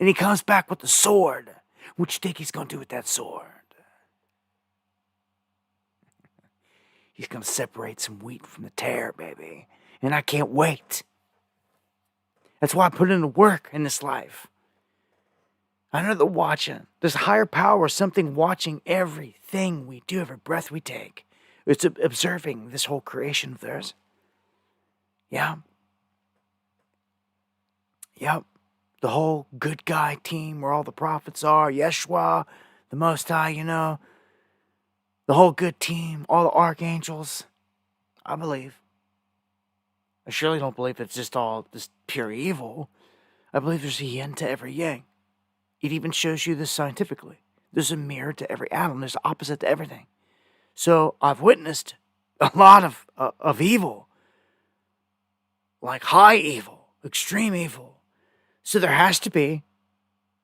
Speaker 1: And he comes back with the sword. What you think he's going to do with that sword? He's going to separate some wheat from the tare, baby. And I can't wait. That's why I put in the work in this life. I know they're watching. There's a higher power, something watching everything we do, every breath we take. It's observing this whole creation of theirs. Yeah. Yep. The whole good guy team where all the prophets are, Yeshua, the Most High, the whole good team, all the archangels. I believe. I surely don't believe it's just all this pure evil. I believe there's a yin to every yang. It even shows you this scientifically. There's a mirror to every atom. There's an opposite to everything. So I've witnessed a lot of evil. Like high evil, extreme evil. So there has to be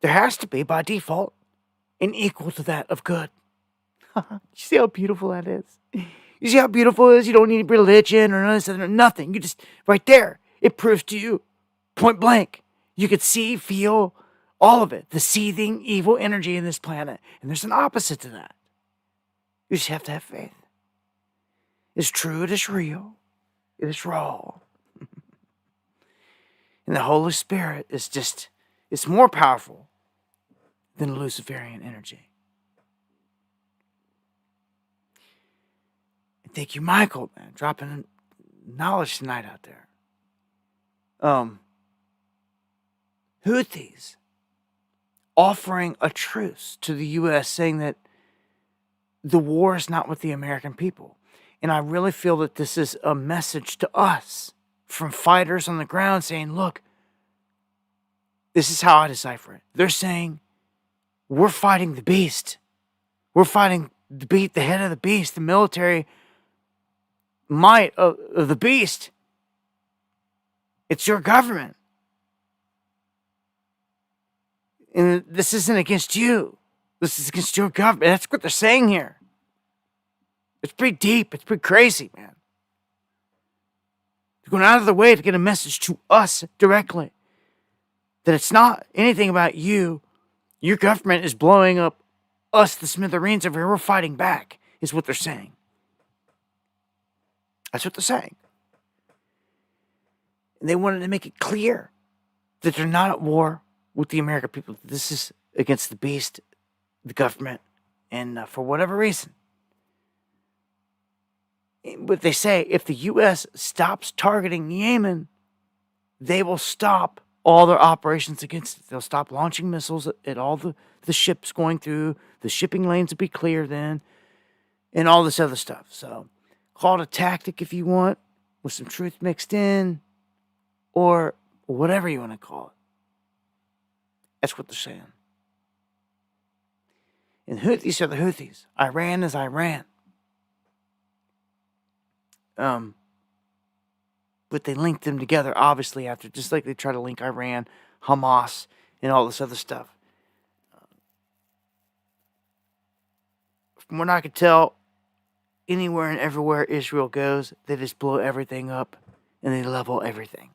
Speaker 1: by default, an equal to that of good. You see how beautiful that is? You see how beautiful it is? You don't need religion or nothing. You just, right there, it proves to you, point blank. You could see, feel, all of it. The seething evil energy in this planet. And there's an opposite to that. You just have to have faith. It's true, it is real. It is raw. And the Holy Spirit is just, it's more powerful than Luciferian energy. And thank you, Michael, man, dropping knowledge tonight out there. Houthis offering a truce to the U.S., saying that the war is not with the American people. And I really feel that this is a message to us from fighters on the ground saying, look, this is how I decipher it. They're saying, we're fighting the beast. We're fighting the head of the beast, the military might of the beast. It's your government. And this isn't against you. This is against your government. That's what they're saying here. It's pretty deep. It's pretty crazy, man. They're going out of the way to get a message to us directly. That it's not anything about you. Your government is blowing up us, the smithereens over here. We're fighting back, is what they're saying. That's what they're saying. And they wanted to make it clear that they're not at war with the American people. This is against the beast, the government, and for whatever reason. But they say if the U.S. stops targeting Yemen, they will stop all their operations against it. They'll stop launching missiles at all the ships going through. The shipping lanes will be clear then, and all this other stuff. So call it a tactic if you want, with some truth mixed in, or whatever you want to call it. That's what they're saying. And Houthis are the Houthis. Iran is Iran. But they linked them together, obviously, after, just like they try to link Iran, Hamas, and all this other stuff. From what I could tell, anywhere and everywhere Israel goes, they just blow everything up and they level everything.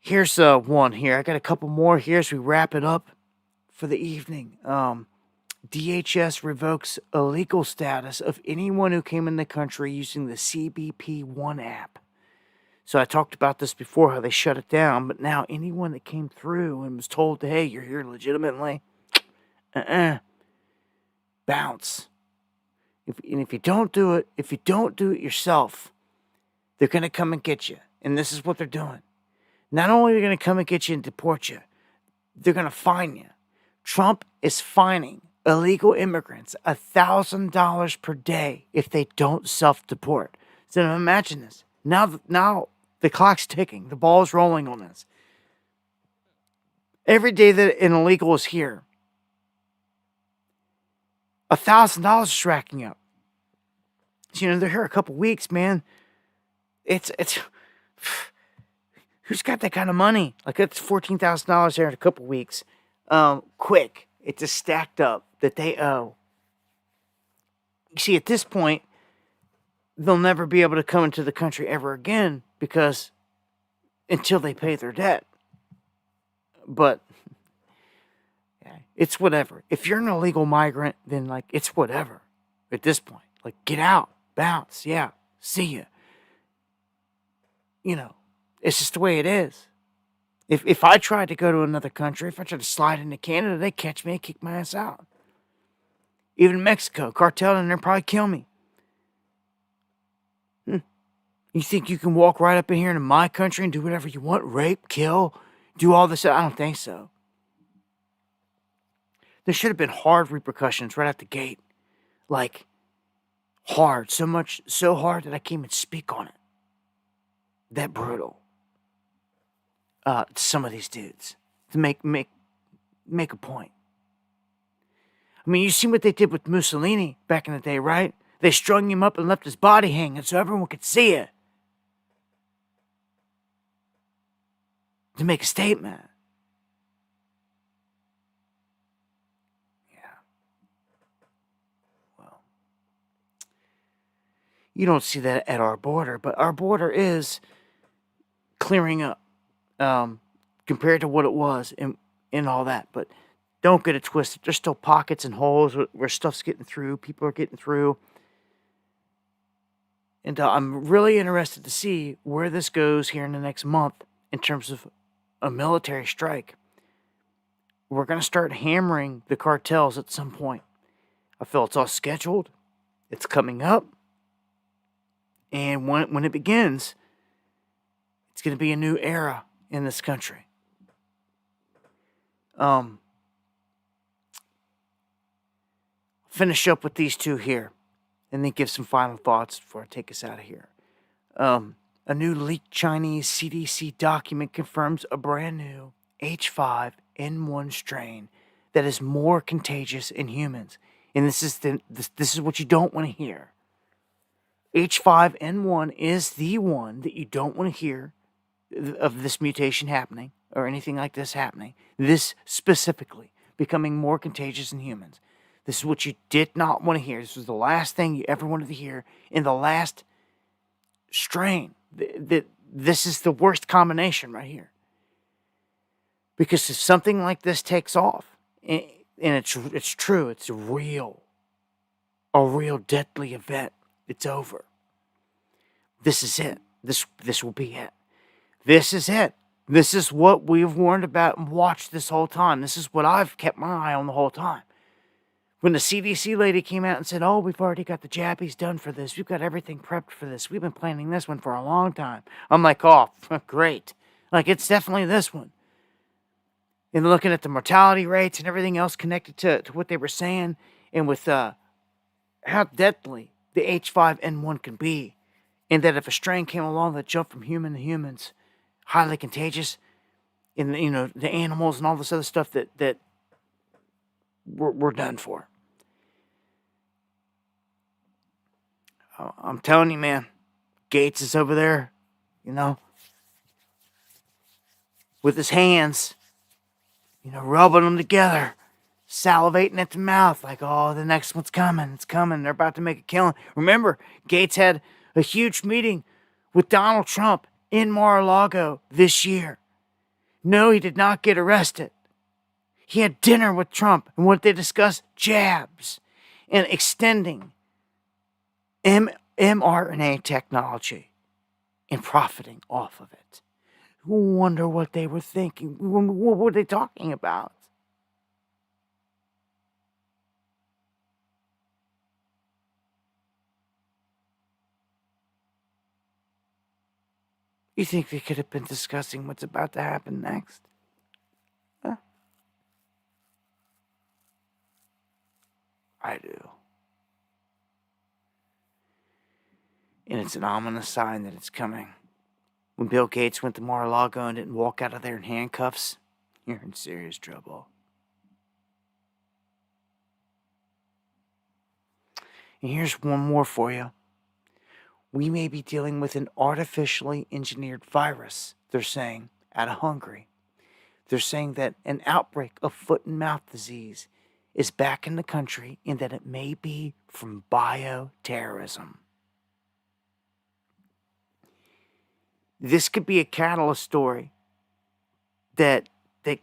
Speaker 1: Here's one here. I got a couple more here as we wrap it up for the evening. DHS revokes illegal status of anyone who came in the country using the CBP One app. So I talked about this before, how they shut it down, but now anyone that came through and was told, hey, you're here legitimately, bounce. If you don't do it, yourself, they're going to come and get you. And this is what they're doing. Not only are they going to come and get you and deport you, they're going to fine you. Trump is fining illegal immigrants $1,000 per day if they don't self-deport. So imagine this. Now the clock's ticking. The ball's rolling on this. Every day that an illegal is here, $1,000 is racking up. So, they're here a couple weeks, man. It's who's got that kind of money? Like, it's $14,000 there in a couple weeks. Quick. It's just stacked up that they owe. You see, at this point, they'll never be able to come into the country ever again because until they pay their debt. But it's whatever. If you're an illegal migrant, then it's whatever at this point. Get out, bounce, yeah, see ya. It's just the way it is. If I tried to go to another country, if I tried to slide into Canada, they'd catch me and kick my ass out. Even Mexico, cartel in there probably kill me. You think you can walk right up in here into my country and do whatever you want? Rape, kill, do all this? I don't think so. There should have been hard repercussions right out the gate. hard, so hard that I can't even speak on it. That brutal. To some of these dudes to make a point. I mean, you see what they did with Mussolini back in the day, right? They strung him up and left his body hanging so everyone could see it. To make a statement. Yeah. Well, you don't see that at our border, but our border is clearing up compared to what it was and all that. But don't get it twisted. There's still pockets and holes where stuff's getting through. People are getting through. And I'm really interested to see where this goes here in the next month in terms of a military strike. We're going to start hammering the cartels at some point. I feel it's all scheduled. It's coming up. And when it begins, it's going to be a new era in this country. Finish up with these two here, and then give some final thoughts before I take us out of here. A new leaked Chinese CDC document confirms a brand new H5N1 strain that is more contagious in humans. And this is what you don't want to hear. H5N1 is the one that you don't want to hear of this mutation happening or anything like this happening. This specifically becoming more contagious in humans. This is what you did not want to hear. This was the last thing you ever wanted to hear in the last strain. This is the worst combination right here. Because if something like this takes off, and it's true, it's a real deadly event, it's over. This is it. This will be it. This is it. This is what we've warned about and watched this whole time. This is what I've kept my eye on the whole time. When the CDC lady came out and said, oh, we've already got the jabbies done for this. We've got everything prepped for this. We've been planning this one for a long time. I'm like, oh, great. Like, it's definitely this one. And looking at the mortality rates and everything else connected to what they were saying, and with how deadly the H5N1 can be, and that if a strain came along that jumped from human to humans, highly contagious, and the animals and all this other stuff that we're done for. I'm telling you, man, Gates is over there, with his hands, rubbing them together, salivating at the mouth like, oh, the next one's coming. It's coming. They're about to make a killing. Remember, Gates had a huge meeting with Donald Trump in Mar-a-Lago this year. No, he did not get arrested. He had dinner with Trump, and what they discussed, jabs and extending mRNA technology and profiting off of it. Wonder what they were thinking. What were they talking about? You think they could have been discussing what's about to happen next? Huh? I do. And it's an ominous sign that it's coming. When Bill Gates went to Mar-a-Lago and didn't walk out of there in handcuffs, you're in serious trouble. And here's one more for you. We may be dealing with an artificially engineered virus, they're saying, out of Hungary. They're saying that an outbreak of foot and mouth disease is back in the country and that it may be from bioterrorism. This could be a catalyst story that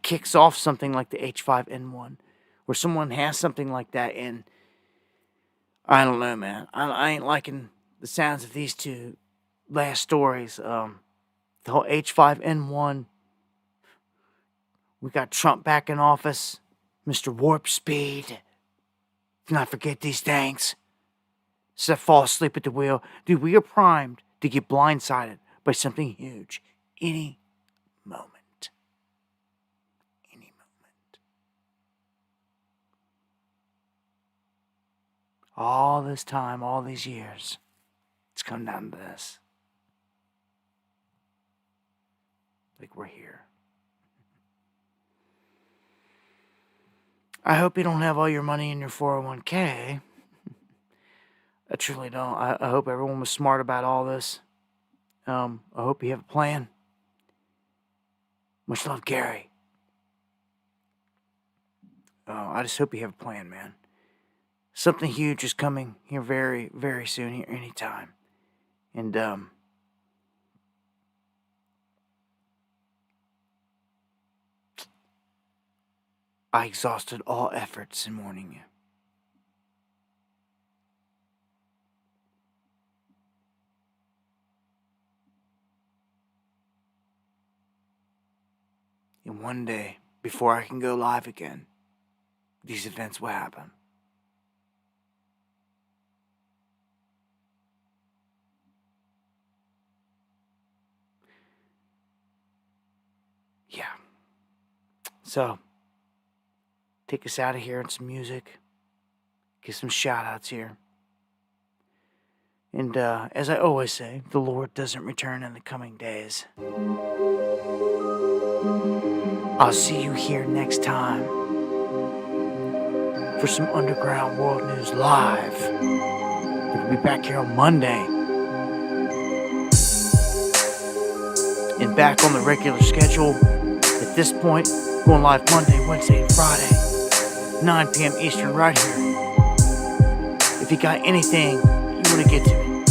Speaker 1: kicks off something like the H5N1, where someone has something like that, and I don't know, man. I ain't liking the sounds of these two last stories. The whole H5N1. We got Trump back in office. Mr. Warp Speed. Do not forget these things. So fall asleep at the wheel. Dude, we are primed to get blindsided by something huge any moment. Any moment. All this time, all these years, it's come down to this. Like, we're here. I hope you don't have all your money in your 401k. I truly don't. I hope everyone was smart about all this. I hope you have a plan. Much love, Gary. I just hope you have a plan, man. Something huge is coming here very, very soon, here anytime. And, I exhausted all efforts in warning you. And one day, before I can go live again, these events will happen. Yeah. So, take us out of here with some music. Get some shout-outs here. And as I always say, the Lord doesn't return in the coming days. I'll see you here next time for some Underground World News Live. We'll be back here on Monday. And back on the regular schedule. At this point, going live Monday, Wednesday, and Friday, 9 p.m. Eastern, right here. If you got anything you want to get to me,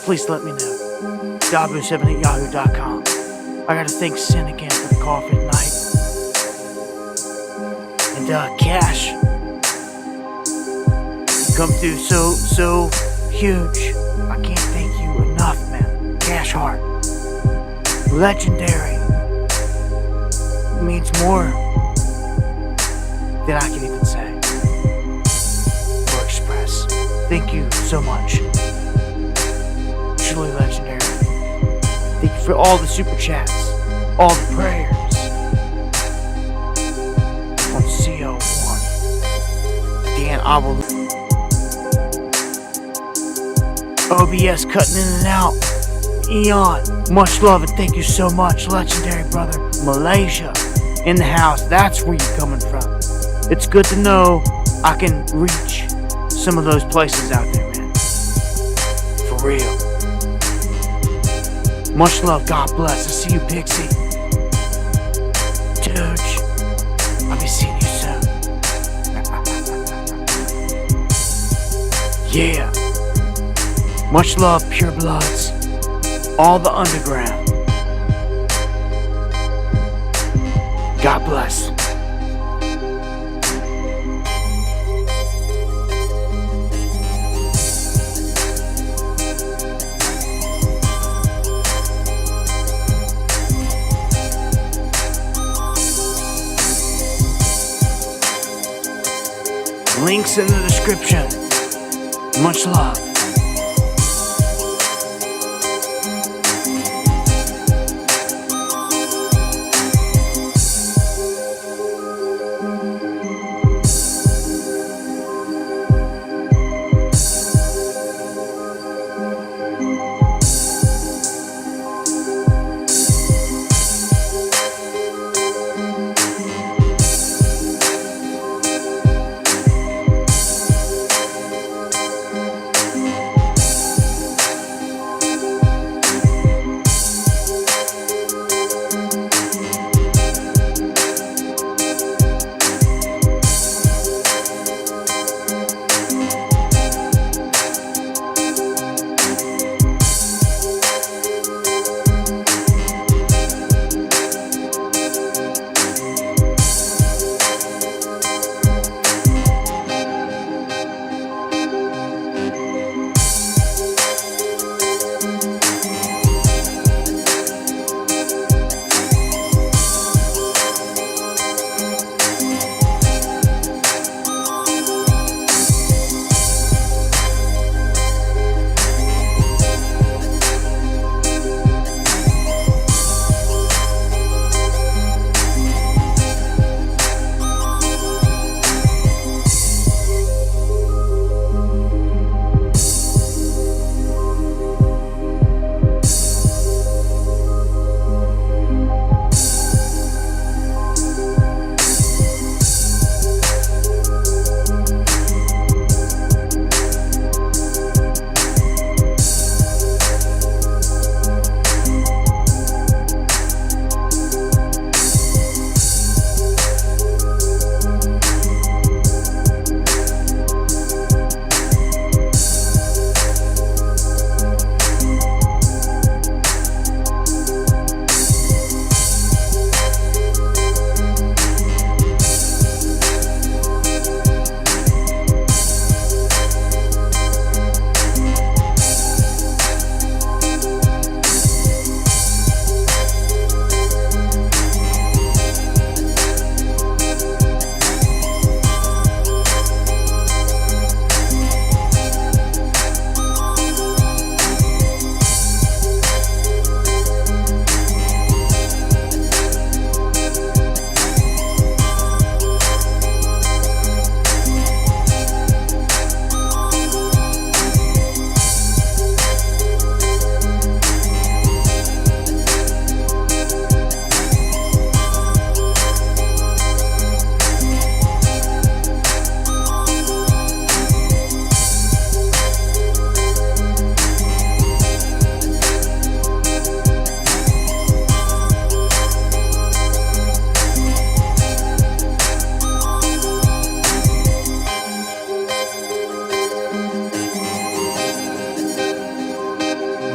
Speaker 1: please let me know. Dabu7@yahoo.com. I gotta thank Sin again for the coffee tonight. And Cash, you come through so huge. I can't thank you enough, man. Cash Heart, legendary. It means more than I can even say or express. Thank you so much. Truly legendary. Thank you for all the super chats, all the prayers. On CO1. Dan, I will. OBS cutting in and out. Eon, much love and thank you so much, legendary brother. Malaysia, in the house, that's where you're coming from. It's good to know I can reach some of those places out there, man. For real. Much love, God bless. I see you, Pixie. Dude, I'll be seeing you soon. Yeah. Much love, Pure Bloods. All the underground. God bless. Links in the description. Much love.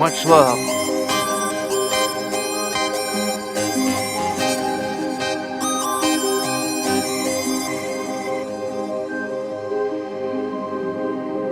Speaker 1: Much love.